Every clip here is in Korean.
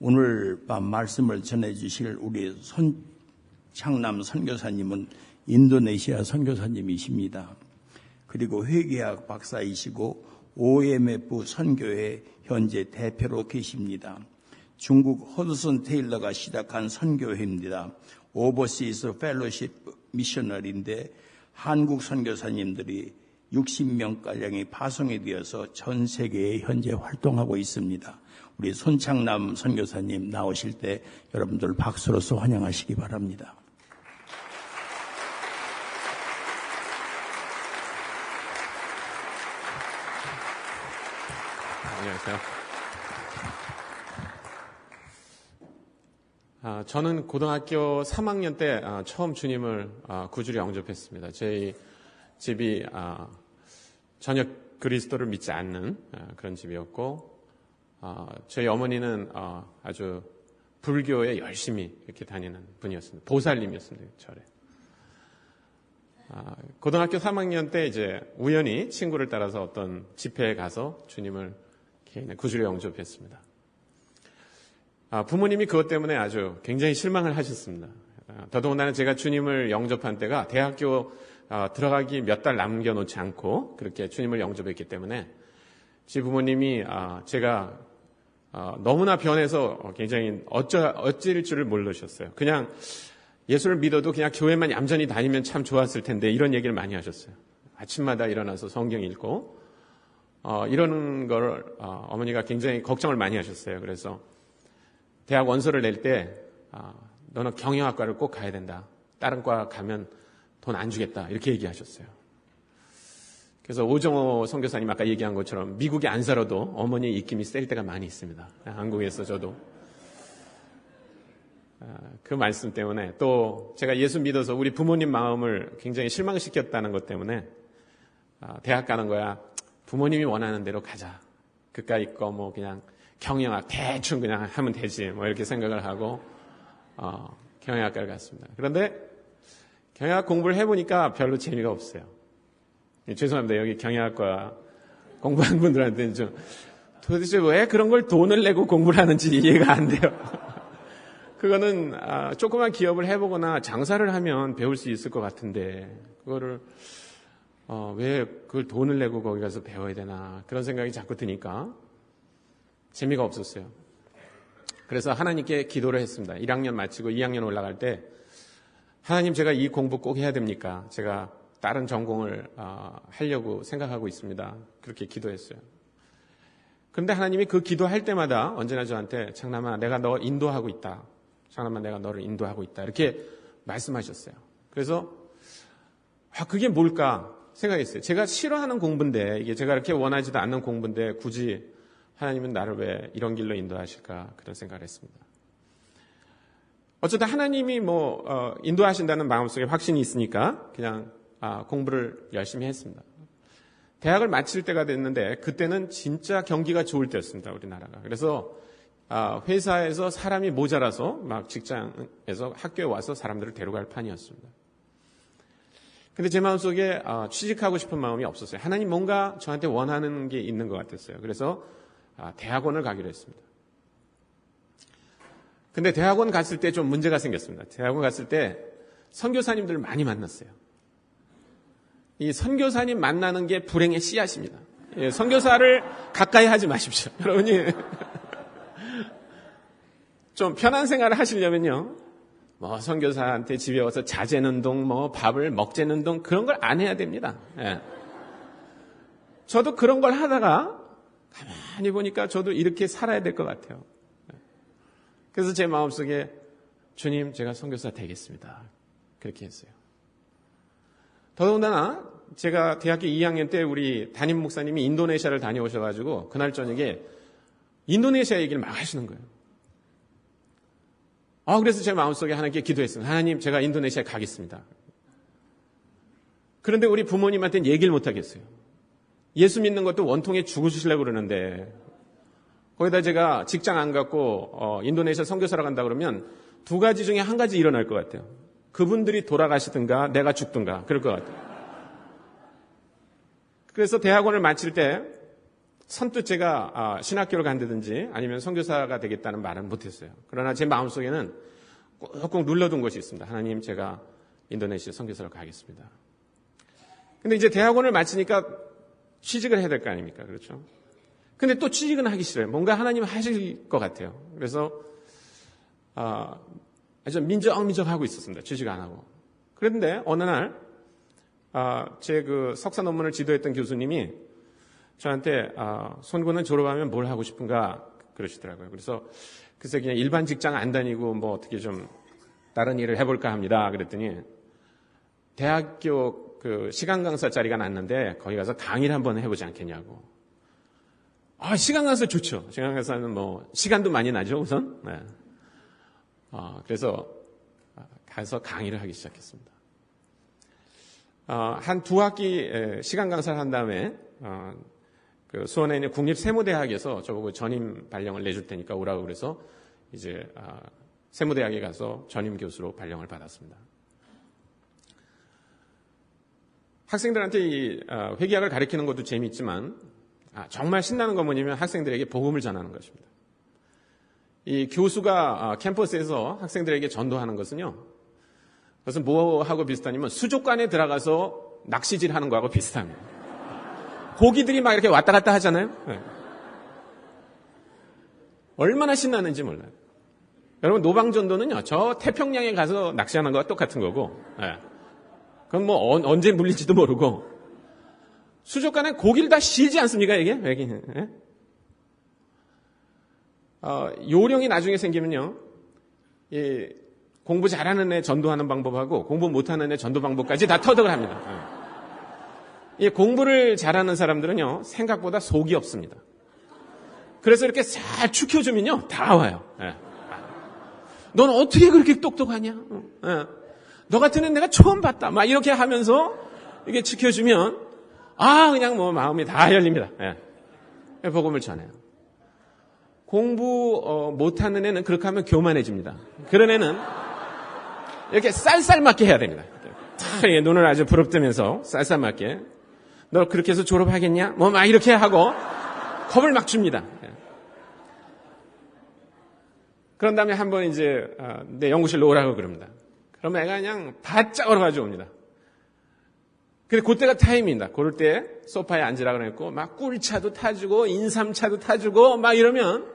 오늘 밤 말씀을 전해주실 우리 손창남 선교사님은 인도네시아 선교사님이십니다. 그리고 회계학 박사이시고 OMF 선교회 현재 대표로 계십니다. 중국 허드슨 테일러가 시작한 선교회입니다. 오버시스 펠로십 미셔널인데 한국 선교사님들이 60명가량이 파송이 되어서 전 세계에 현재 활동하고 있습니다. 우리 손창남 선교사님 나오실 때 여러분들 박수로서 환영하시기 바랍니다. 안녕하세요. 저는 고등학교 3학년 때 처음 주님을 구주로 영접했습니다. 저희 집이 전혀 그리스도를 믿지 않는 그런 집이었고, 저희 어머니는 아주 불교에 열심히 이렇게 다니는 분이었습니다. 보살님이었습니다, 절에. 고등학교 3학년 때 이제 우연히 친구를 따라서 어떤 집회에 가서 주님을 구주로 영접했습니다. 부모님이 그것 때문에 아주 굉장히 실망을 하셨습니다. 더더군다나 제가 주님을 영접한 때가 대학교 들어가기 몇 달 남겨놓지 않고 그렇게 주님을 영접했기 때문에 제 부모님이 제가 너무나 변해서 굉장히 어찌일 줄을 모르셨어요. 그냥 예수를 믿어도 그냥 교회만 얌전히 다니면 참 좋았을 텐데 이런 얘기를 많이 하셨어요. 아침마다 일어나서 성경 읽고 이러는 걸 어머니가 굉장히 걱정을 많이 하셨어요. 그래서 대학 원서를 낼 때 너는 경영학과를 꼭 가야 된다. 다른 과 가면 돈 안 주겠다. 이렇게 얘기하셨어요. 그래서 오정호 선교사님 아까 얘기한 것처럼 미국에 안 살아도 어머니의 입김이 셀 때가 많이 있습니다. 한국에서 저도. 그 말씀 때문에 또 제가 예수 믿어서 우리 부모님 마음을 굉장히 실망시켰다는 것 때문에 대학 가는 거야. 부모님이 원하는 대로 가자. 그까이 거 뭐 그냥 경영학 대충 그냥 하면 되지. 뭐 이렇게 생각을 하고 경영학과를 갔습니다. 그런데 경영학 공부를 해보니까 별로 재미가 없어요. 죄송합니다. 여기 경영학과 공부하는 분들한테는 좀 도대체 왜 그런 걸 돈을 내고 공부를 하는지 이해가 안 돼요. 그거는 조그만 기업을 해보거나 장사를 하면 배울 수 있을 것 같은데 그거를 왜 그걸 돈을 내고 거기 가서 배워야 되나 그런 생각이 자꾸 드니까 재미가 없었어요. 그래서 하나님께 기도를 했습니다. 1학년 마치고 2학년 올라갈 때 하나님 제가 이 공부 꼭 해야 됩니까? 제가 다른 전공을 하려고 생각하고 있습니다. 그렇게 기도했어요. 그런데 하나님이 그 기도할 때마다 언제나 저한테 창남아 내가 너 인도하고 있다. 창남아 내가 너를 인도하고 있다. 이렇게 말씀하셨어요. 그래서 그게 뭘까 생각했어요. 제가 싫어하는 공부인데 이게 제가 이렇게 원하지도 않는 공부인데 굳이 하나님은 나를 왜 이런 길로 인도하실까 그런 생각을 했습니다. 어쨌든 하나님이 인도하신다는 마음속에 확신이 있으니까 그냥 공부를 열심히 했습니다. 대학을 마칠 때가 됐는데 그때는 진짜 경기가 좋을 때였습니다. 우리나라가. 그래서 회사에서 사람이 모자라서 막 직장에서 학교에 와서 사람들을 데려갈 판이었습니다. 근데 제 마음속에 취직하고 싶은 마음이 없었어요. 하나님 뭔가 저한테 원하는 게 있는 것 같았어요. 그래서 대학원을 가기로 했습니다. 근데 대학원 갔을 때 좀 문제가 생겼습니다. 대학원 갔을 때 선교사님들을 많이 만났어요. 이 선교사님 만나는 게 불행의 씨앗입니다. 예, 선교사를 가까이 하지 마십시오. 여러분이 좀 편한 생활을 하시려면요. 선교사한테 집에 와서 자재는 동, 밥을 먹재는 동 그런 걸 안 해야 됩니다. 예. 저도 그런 걸 하다가 가만히 보니까 저도 이렇게 살아야 될 것 같아요. 그래서 제 마음속에 주님 제가 선교사 되겠습니다. 그렇게 했어요. 더더군다나 제가 대학교 2학년 때 우리 담임 목사님이 인도네시아를 다녀오셔가지고 그날 저녁에 인도네시아 얘기를 막 하시는 거예요. 그래서 제 마음속에 하나님께 기도했습니다. 하나님 제가 인도네시아에 가겠습니다. 그런데 우리 부모님한테는 얘기를 못 하겠어요. 예수 믿는 것도 원통에 죽으시려고 그러는데 거기다 제가 직장 안 갖고 인도네시아 선교사로 간다 그러면 두 가지 중에 한 가지 일어날 것 같아요. 그분들이 돌아가시든가 내가 죽든가 그럴 것 같아요. 그래서 대학원을 마칠 때 선뜻 제가 신학교를 간다든지 아니면 선교사가 되겠다는 말은 못했어요. 그러나 제 마음속에는 꾹꾹 눌러둔 것이 있습니다. 하나님, 제가 인도네시아 선교사로 가겠습니다. 근데 이제 대학원을 마치니까 취직을 해야 될 거 아닙니까? 그렇죠? 근데 또 취직은 하기 싫어요. 뭔가 하나님 하실 것 같아요. 그래서 아주 민적하고 있었습니다. 취직 안 하고. 그런데 어느 날 제 그 석사 논문을 지도했던 교수님이 저한테 손구는 졸업하면 뭘 하고 싶은가 그러시더라고요. 그래서 글쎄 그냥 일반 직장 안 다니고 뭐 어떻게 좀 다른 일을 해볼까 합니다. 그랬더니 대학교 그 시간 강사 자리가 났는데 거기 가서 강의를 한번 해보지 않겠냐고. 시간 강사 좋죠. 시간 강사는 뭐 시간도 많이 나죠, 우선. 네. 그래서 가서 강의를 하기 시작했습니다. 한 2학기 시간 강사를 한 다음에 그 수원에 있는 국립세무대학에서 저보고 전임 발령을 내줄 테니까 오라고 그래서 이제 세무대학에 가서 전임 교수로 발령을 받았습니다. 학생들한테 이 회계학을 가르치는 것도 재미있지만 정말 신나는 건 뭐냐면 학생들에게 복음을 전하는 것입니다. 이 교수가 캠퍼스에서 학생들에게 전도하는 것은요, 그것은 뭐하고 비슷하냐면 수족관에 들어가서 낚시질하는 거하고 비슷합니다. 고기들이 막 이렇게 왔다 갔다 하잖아요. 네. 얼마나 신나는지 몰라요. 여러분, 노방전도는요, 저 태평양에 가서 낚시하는 거와 똑같은 거고, 네. 그건 뭐 언제 물릴지도 모르고, 수족관에 고기를 다 실지 않습니까, 이게? 네? 요령이 나중에 생기면요, 이 공부 잘하는 애 전도하는 방법하고 공부 못하는 애 전도 방법까지 다 터득을 합니다. 이 공부를 잘하는 사람들은요, 생각보다 속이 없습니다. 그래서 이렇게 잘 축혀주면요, 다 와요. 넌 어떻게 그렇게 똑똑하냐? 너 같은 애는 내가 처음 봤다. 막 이렇게 하면서 이게 지켜주면 그냥 뭐 마음이 다 열립니다. 복음을 전해요. 공부 못하는 애는 그렇게 하면 교만해집니다. 그런 애는 이렇게 쌀쌀맞게 해야 됩니다. 눈을 아주 부릅뜨면서 쌀쌀맞게. 너 그렇게 해서 졸업하겠냐? 뭐 막 이렇게 하고 겁을 막 줍니다. 그런 다음에 한번 이제 내 연구실로 오라고 그럽니다. 그러면 애가 그냥 바짝 얼어가지고 옵니다. 근데 그때가 타임입니다. 그럴 때 소파에 앉으라 그랬고 막 꿀차도 타주고 인삼차도 타주고 막 이러면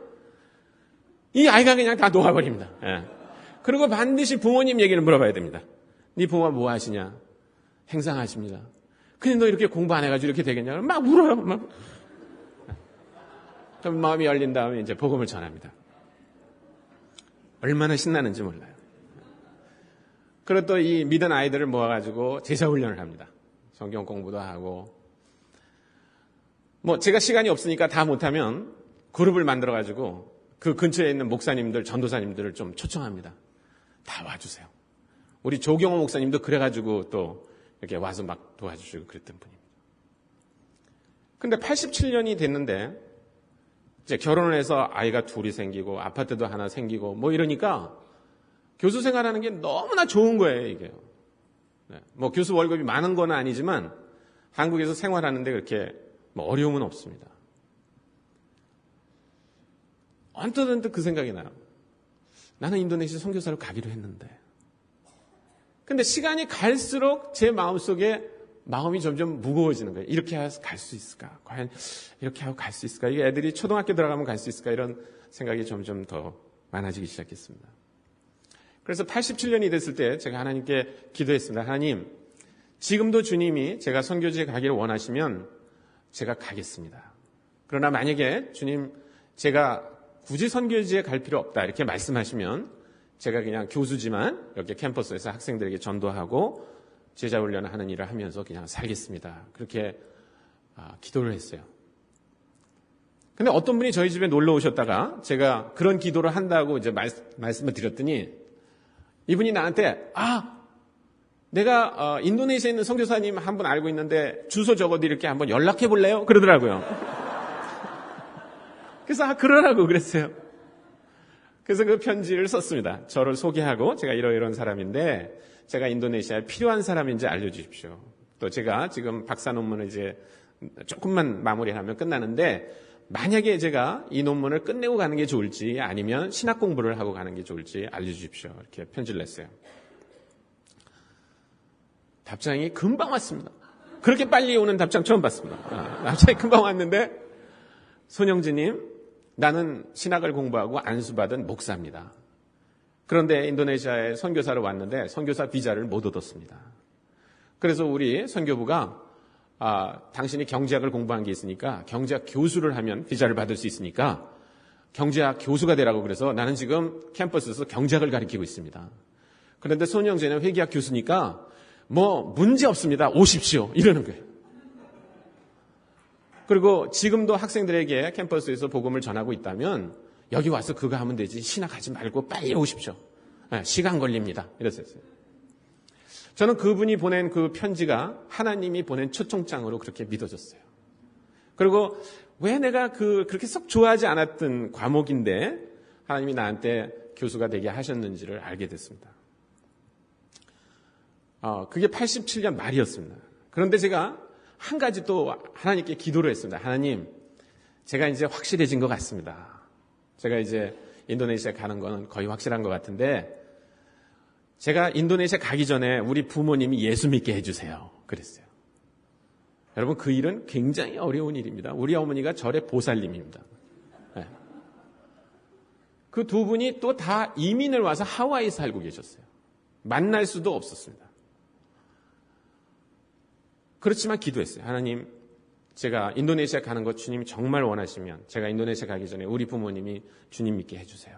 이 아이가 그냥 다 녹아버립니다. 그리고 반드시 부모님 얘기를 물어봐야 됩니다. 네 부모가 뭐 하시냐? 행상하십니다. 근데 너 이렇게 공부 안 해가지고 이렇게 되겠냐? 막 울어요. 막. 그럼 마음이 열린 다음에 이제 복음을 전합니다. 얼마나 신나는지 몰라요. 그리고 또 이 믿은 아이들을 모아가지고 제자훈련을 합니다. 성경 공부도 하고. 뭐 제가 시간이 없으니까 다 못하면 그룹을 만들어가지고 그 근처에 있는 목사님들, 전도사님들을 좀 초청합니다. 다 와주세요. 우리 조경호 목사님도 그래가지고 또 이렇게 와서 막 도와주시고 그랬던 분입니다. 근데 87년이 됐는데 이제 결혼을 해서 아이가 둘이 생기고 아파트도 하나 생기고 뭐 이러니까 교수 생활하는 게 너무나 좋은 거예요, 이게. 뭐 교수 월급이 많은 건 아니지만 한국에서 생활하는데 그렇게 뭐 어려움은 없습니다. 언뜻 그 생각이 나요. 나는 인도네시아 선교사로 가기로 했는데. 근데 시간이 갈수록 제 마음속에 마음이 점점 무거워지는 거예요. 이렇게 해서 갈 수 있을까? 과연 이렇게 하고 갈 수 있을까? 이게 애들이 초등학교 들어가면 갈 수 있을까? 이런 생각이 점점 더 많아지기 시작했습니다. 그래서 87년이 됐을 때 제가 하나님께 기도했습니다. 하나님, 지금도 주님이 제가 선교지에 가기를 원하시면 제가 가겠습니다. 그러나 만약에 주님, 제가 굳이 선교지에 갈 필요 없다 이렇게 말씀하시면 제가 그냥 교수지만 이렇게 캠퍼스에서 학생들에게 전도하고 제자훈련을 하는 일을 하면서 그냥 살겠습니다. 그렇게 기도를 했어요. 근데 어떤 분이 저희 집에 놀러 오셨다가 제가 그런 기도를 한다고 이제 말씀을 드렸더니 이분이 나한테 내가 인도네시아에 있는 선교사님 한 분 알고 있는데 주소 적어드릴게 한번 연락해 볼래요? 그러더라고요. 그래서 그러라고 그랬어요. 그래서 그 편지를 썼습니다. 저를 소개하고 제가 이런 사람인데 제가 인도네시아에 필요한 사람인지 알려주십시오. 또 제가 지금 박사 논문을 이제 조금만 마무리하면 끝나는데 만약에 제가 이 논문을 끝내고 가는 게 좋을지 아니면 신학 공부를 하고 가는 게 좋을지 알려주십시오. 이렇게 편지를 냈어요. 답장이 금방 왔습니다. 그렇게 빨리 오는 답장 처음 봤습니다. 답장이 금방 왔는데, 손영진님, 나는 신학을 공부하고 안수받은 목사입니다. 그런데 인도네시아에 선교사로 왔는데 선교사 비자를 못 얻었습니다. 그래서 우리 선교부가 당신이 경제학을 공부한 게 있으니까 경제학 교수를 하면 비자를 받을 수 있으니까 경제학 교수가 되라고 그래서 나는 지금 캠퍼스에서 경제학을 가르치고 있습니다. 그런데 손영진은 회계학 교수니까 뭐 문제 없습니다. 오십시오. 이러는 거예요. 그리고 지금도 학생들에게 캠퍼스에서 복음을 전하고 있다면 여기 와서 그거 하면 되지 신학하지 말고 빨리 오십시오. 시간 걸립니다. 이랬어요. 저는 그분이 보낸 그 편지가 하나님이 보낸 초청장으로 그렇게 믿어졌어요. 그리고 왜 내가 그렇게 썩 좋아하지 않았던 과목인데 하나님이 나한테 교수가 되게 하셨는지를 알게 됐습니다. 그게 87년 말이었습니다. 그런데 제가 한 가지 또 하나님께 기도를 했습니다. 하나님, 제가 이제 확실해진 것 같습니다. 제가 이제 인도네시아 가는 건 거의 확실한 것 같은데 제가 인도네시아 가기 전에 우리 부모님이 예수 믿게 해주세요. 그랬어요. 여러분, 그 일은 굉장히 어려운 일입니다. 우리 어머니가 절의 보살님입니다. 네. 그 두 분이 또 다 이민을 와서 하와이에 살고 계셨어요. 만날 수도 없었습니다. 그렇지만 기도했어요. 하나님, 제가 인도네시아 가는 것 주님이 정말 원하시면 제가 인도네시아 가기 전에 우리 부모님이 주님 믿게 해주세요.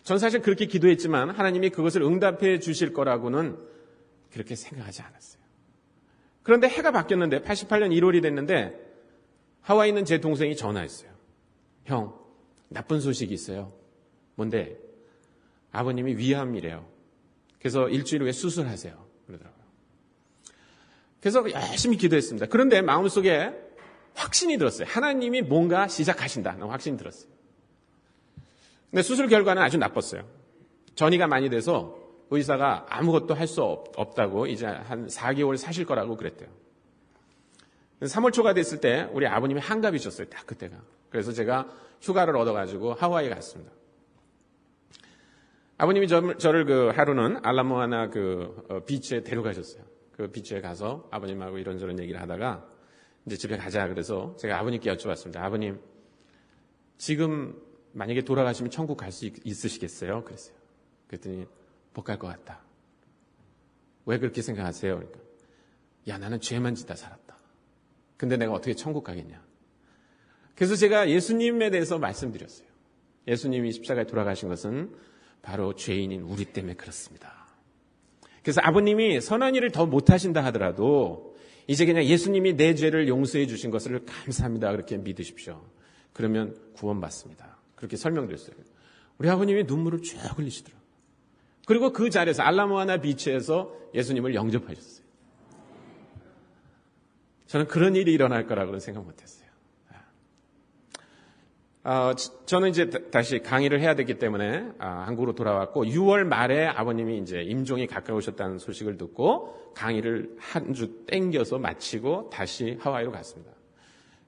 전 사실 그렇게 기도했지만 하나님이 그것을 응답해 주실 거라고는 그렇게 생각하지 않았어요. 그런데 해가 바뀌었는데 88년 1월이 됐는데 하와이에 있는 제 동생이 전화했어요. 형, 나쁜 소식이 있어요. 뭔데? 아버님이 위암이래요. 그래서 일주일 후에 수술하세요. 그러더라고요. 그래서 열심히 기도했습니다. 그런데 마음속에 확신이 들었어요. 하나님이 뭔가 시작하신다는 확신이 들었어요. 근데 수술 결과는 아주 나빴어요. 전이가 많이 돼서 의사가 아무것도 할 수 없다고 이제 한 4개월 사실 거라고 그랬대요. 3월 초가 됐을 때 우리 아버님이 한갑이셨어요. 딱 그때가. 그래서 제가 휴가를 얻어가지고 하와이에 갔습니다. 아버님이 저를 그 하루는 알라모아나 비치에 데려가셨어요. 그 비치에 가서 아버님하고 이런저런 얘기를 하다가 이제 집에 가자 그래서 제가 아버님께 여쭤봤습니다. 아버님, 지금 만약에 돌아가시면 천국 갈 수 있으시겠어요? 그랬어요. 그랬더니 못 갈 것 같다. 왜 그렇게 생각하세요? 그러니까 야, 나는 죄만 짓다 살았다. 근데 내가 어떻게 천국 가겠냐? 그래서 제가 예수님에 대해서 말씀드렸어요. 예수님이 십자가에 돌아가신 것은 바로 죄인인 우리 때문에 그렇습니다. 그래서 아버님이 선한 일을 더 못하신다 하더라도 이제 그냥 예수님이 내 죄를 용서해 주신 것을 감사합니다. 그렇게 믿으십시오. 그러면 구원받습니다. 그렇게 설명드렸어요. 우리 아버님이 눈물을 쭉 흘리시더라고요. 그리고 그 자리에서 알라모아나 비치에서 예수님을 영접하셨어요. 저는 그런 일이 일어날 거라고는 생각 못했어요. 저는 이제 다시 강의를 해야 되기 때문에 한국으로 돌아왔고 6월 말에 아버님이 이제 임종이 가까우셨다는 소식을 듣고 강의를 한 주 땡겨서 마치고 다시 하와이로 갔습니다.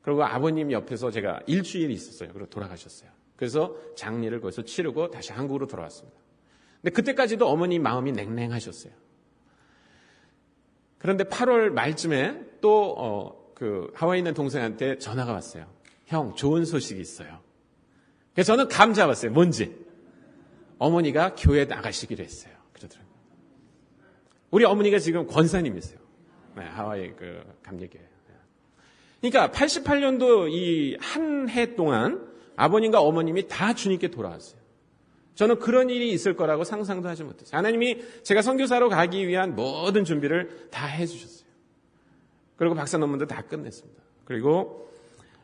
그리고 아버님 옆에서 제가 일주일 있었어요. 그리고 돌아가셨어요. 그래서 장례를 거기서 치르고 다시 한국으로 돌아왔습니다. 근데 그때까지도 어머니 마음이 냉랭하셨어요. 그런데 8월 말쯤에 또 하와이에 있는 동생한테 전화가 왔어요. 형, 좋은 소식이 있어요. 그래서 저는 감 잡았어요. 뭔지. 어머니가 교회 나가시기로 했어요. 그러더라고요. 우리 어머니가 지금 권사님이세요. 네, 하와이 감리교회. 그러니까 88년도 이 한 해 동안 아버님과 어머님이 다 주님께 돌아왔어요. 저는 그런 일이 있을 거라고 상상도 하지 못했어요. 하나님이 제가 선교사로 가기 위한 모든 준비를 다 해주셨어요. 그리고 박사 논문도 다 끝냈습니다. 그리고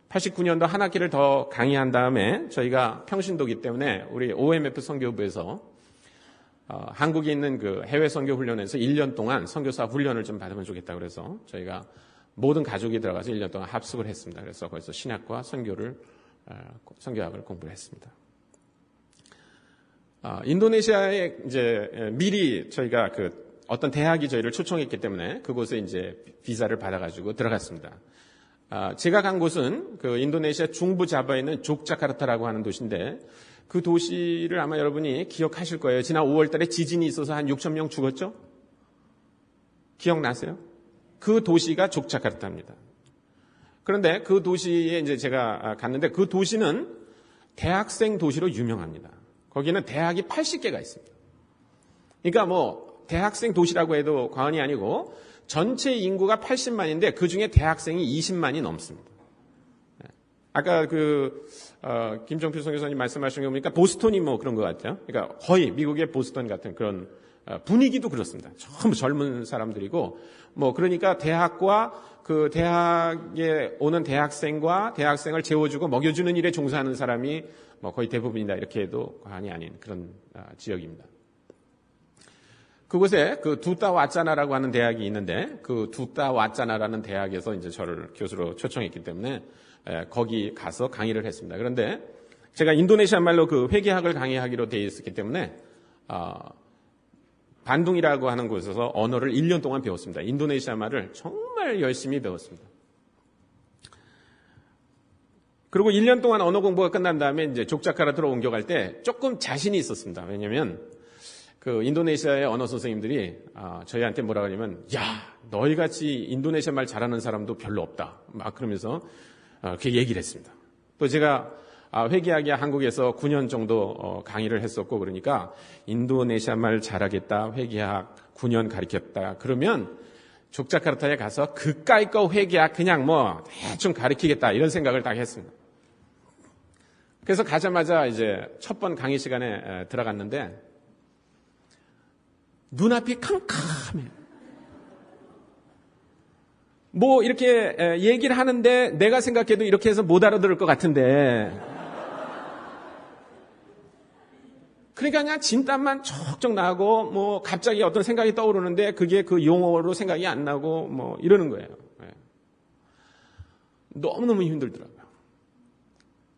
89년도 한 학기를 더 강의한 다음에 저희가 평신도기 때문에 우리 OMF 선교부에서 한국에 있는 그 해외 선교 훈련에서 1년 동안 선교사 훈련을 좀 받으면 좋겠다고 그래서 저희가 모든 가족이 들어가서 1년 동안 합숙을 했습니다. 그래서 거기서 신학과 선교학을 공부를 했습니다. 인도네시아에 이제 미리 저희가 어떤 대학이 저희를 초청했기 때문에 그곳에 이제 비자를 받아가지고 들어갔습니다. 제가 간 곳은 그 인도네시아 중부 자바에 있는 족자카르타라고 하는 도시인데 그 도시를 아마 여러분이 기억하실 거예요. 지난 5월 달에 지진이 있어서 한 6천 명 죽었죠? 기억나세요? 그 도시가 족자카르타입니다. 그런데 그 도시에 이제 제가 갔는데 그 도시는 대학생 도시로 유명합니다. 거기는 대학이 80개가 있습니다. 그러니까 뭐 대학생 도시라고 해도 과언이 아니고 전체 인구가 80만인데 그 중에 대학생이 20만이 넘습니다. 아까 김정필 선교사님 말씀하신 거 보니까 보스턴이 뭐 그런 것 같아요. 그러니까 거의 미국의 보스턴 같은 그런 분위기도 그렇습니다. 전부 젊은 사람들이고 뭐 그러니까 대학과 그 대학에 오는 대학생과 대학생을 재워주고 먹여주는 일에 종사하는 사람이 뭐 거의 대부분이다 이렇게 해도 과언이 아닌 그런 지역입니다. 그곳에 그 두따 왓자나라고 하는 대학이 있는데 그 두따 왓자나라는 대학에서 이제 저를 교수로 초청했기 때문에 거기 가서 강의를 했습니다. 그런데 제가 인도네시아 말로 그 회계학을 강의하기로 되어 있었기 때문에 반둥이라고 하는 곳에서 언어를 1년 동안 배웠습니다. 인도네시아 말을 정말 열심히 배웠습니다. 그리고 1년 동안 언어 공부가 끝난 다음에 이제 족자카르타로 옮겨갈 때 조금 자신이 있었습니다. 왜냐하면 그 인도네시아의 언어 선생님들이 저희한테 뭐라 그러냐면 야 너희 같이 인도네시아 말 잘하는 사람도 별로 없다 막 그러면서 그렇게 얘기를 했습니다. 또 제가 회계학이 한국에서 9년 정도 강의를 했었고 그러니까 인도네시아 말 잘하겠다 회계학 9년 가르쳤다 그러면 족자카르타에 가서 그까이 거 회계학 그냥 뭐 대충 가르치겠다 이런 생각을 딱 했습니다. 그래서 가자마자 이제 첫 번 강의 시간에 들어갔는데 눈앞이 캄캄해요. 뭐 이렇게 얘기를 하는데 내가 생각해도 이렇게 해서 못 알아들을 것 같은데 그러니까 그냥 진땀만 척척 나고 뭐 갑자기 어떤 생각이 떠오르는데 그게 그 용어로 생각이 안 나고 뭐 이러는 거예요. 너무너무 힘들더라고요.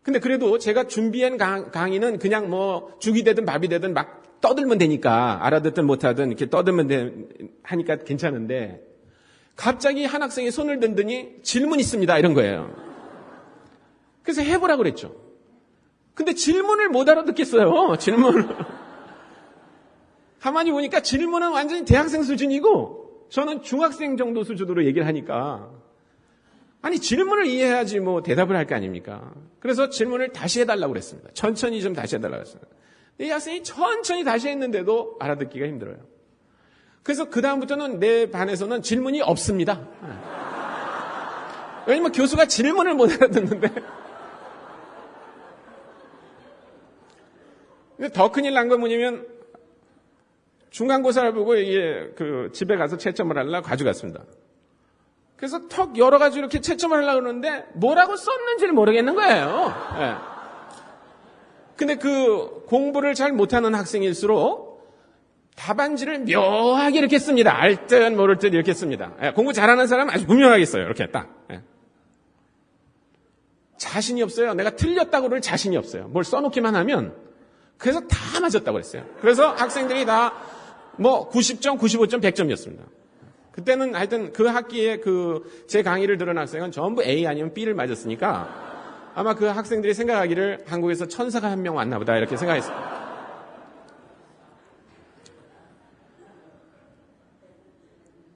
근데 그래도 제가 준비한 강의는 그냥 뭐 죽이 되든 밥이 되든 막 떠들면 되니까 알아듣든 못하든 이렇게 떠들면 하니까 괜찮은데 갑자기 한 학생이 손을 든더니 질문 있습니다 이런 거예요. 그래서 해보라고 그랬죠. 근데 질문을 못 알아듣겠어요. 질문을. 가만히 보니까 질문은 완전히 대학생 수준이고 저는 중학생 정도 수준으로 얘기를 하니까 아니 질문을 이해해야지 뭐 대답을 할 거 아닙니까? 그래서 질문을 다시 해달라고 그랬습니다. 천천히 좀 다시 해달라고 했습니다. 이 학생이 천천히 다시 했는데도 알아듣기가 힘들어요. 그래서 그 다음부터는 내 반에서는 질문이 없습니다. 왜냐면 교수가 질문을 못 알아듣는데. 근데 더 큰일 난 건 뭐냐면 중간고사를 보고 이게 그 집에 가서 채점을 하려고 가져갔습니다. 그래서 턱 열어가지고 이렇게 채점을 하려고 그러는데 뭐라고 썼는지를 모르겠는 거예요. 네. 근데 그 공부를 잘 못하는 학생일수록 답안지를 묘하게 이렇게 씁니다. 알 듯 모를 듯 이렇게 씁니다. 예, 공부 잘하는 사람은 아주 분명하게 써요. 이렇게 딱. 예. 자신이 없어요. 내가 틀렸다고 그럴 자신이 없어요. 뭘 써놓기만 하면 그래서 다 맞았다고 그랬어요. 그래서 학생들이 다 뭐 90점, 95점, 100점이었습니다. 그때는 하여튼 그 학기에 제 강의를 들은 학생은 전부 A 아니면 B를 맞았으니까 아마 그 학생들이 생각하기를 한국에서 천사가 한 명 왔나 보다 이렇게 생각했어요.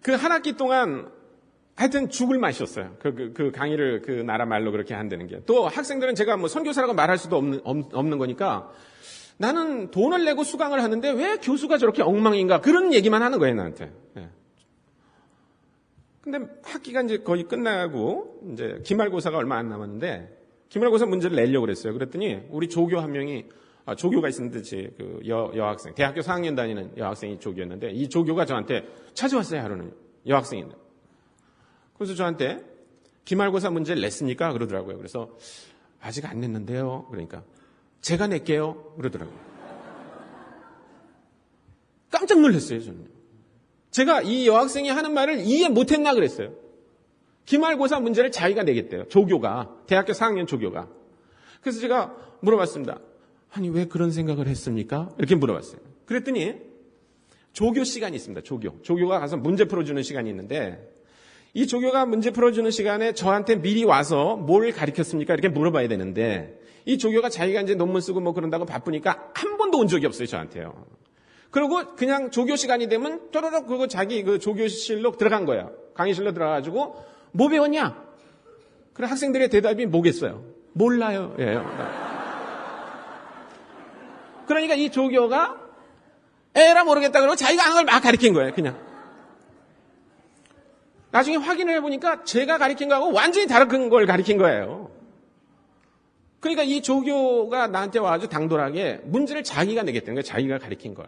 그 한 학기 동안 하여튼 죽을 맛이었어요. 그 강의를 그 나라 말로 그렇게 한다는 게. 또 학생들은 제가 뭐 선교사라고 말할 수도 없는 거니까 나는 돈을 내고 수강을 하는데 왜 교수가 저렇게 엉망인가 그런 얘기만 하는 거예요, 나한테. 예. 근데 학기가 이제 거의 끝나고 이제 기말고사가 얼마 안 남았는데 기말고사 문제를 내려고 그랬어요. 그랬더니 우리 조교 한 명이 조교가 있었는데 그 여학생 대학교 4학년 다니는 여학생이 조교였는데 이 조교가 저한테 찾아왔어요. 하루는 여학생인데 그래서 저한테 기말고사 문제를 냈습니까? 그러더라고요. 그래서 아직 안 냈는데요. 그러니까 제가 낼게요. 그러더라고요. 깜짝 놀랐어요. 저는. 제가 이 여학생이 하는 말을 이해 못했나 그랬어요. 기말고사 문제를 자기가 내겠대요. 조교가. 대학교 4학년 조교가. 그래서 제가 물어봤습니다. 아니 왜 그런 생각을 했습니까? 이렇게 물어봤어요. 그랬더니 조교 시간이 있습니다. 조교가 가서 문제 풀어주는 시간이 있는데 이 조교가 문제 풀어주는 시간에 저한테 미리 와서 뭘 가르쳤습니까? 이렇게 물어봐야 되는데 이 조교가 자기가 이제 논문 쓰고 뭐 그런다고 바쁘니까 한 번도 온 적이 없어요, 저한테요. 그리고 그냥 조교 시간이 되면 쪼르륵 그리고 자기 그 조교실로 들어간 거예요. 강의실로 들어가가지고 뭐 배웠냐? 그럼 학생들의 대답이 뭐겠어요? 몰라요. 예요. 그러니까 이 조교가 에라 모르겠다 그러고 자기가 아는 걸 막 가르친 거예요, 그냥. 나중에 확인을 해보니까 제가 가르친 거하고 완전히 다른 걸 가르친 거예요. 그러니까 이 조교가 나한테 와가지고 당돌하게 문제를 자기가 내겠다는 거예요, 자기가 가르친 걸.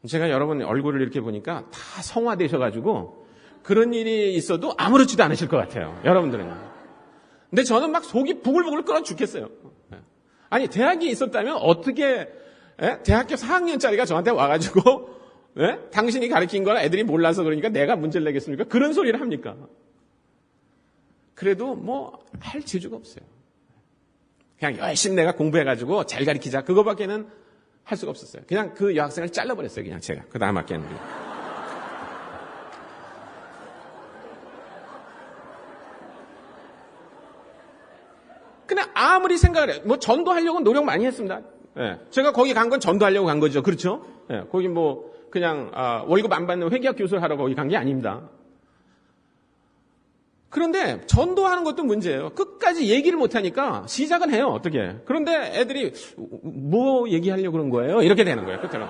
제가 여러분 얼굴을 이렇게 보니까 다 성화되셔가지고 그런 일이 있어도 아무렇지도 않으실 것 같아요, 여러분들은. 근데 저는 막 속이 부글부글 끓어 죽겠어요. 아니, 대학이 있었다면 어떻게 대학교 4학년짜리가 저한테 와가지고 당신이 가르친 걸 애들이 몰라서 그러니까 내가 문제를 내겠습니까? 그런 소리를 합니까? 그래도 뭐 할 재주가 없어요. 그냥 열심히 내가 공부해가지고 잘 가르치자, 그거밖에는 할 수가 없었어요. 그냥 그 여학생을 잘라버렸어요, 그냥 제가. 그 다음 학기에는. 그냥 아무리 생각을 해요. 뭐 전도하려고 노력 많이 했습니다. 예. 제가 거기 간 건 전도하려고 간 거죠. 그렇죠? 예. 거기 뭐 그냥 월급 안 받는 회계학 교수를 하러 거기 간 게 아닙니다. 그런데 전도하는 것도 문제예요. 끝까지 얘기를 못하니까 시작은 해요. 어떻게. 그런데 애들이 뭐 얘기하려고 그런 거예요? 이렇게 되는 거예요. 끝으로.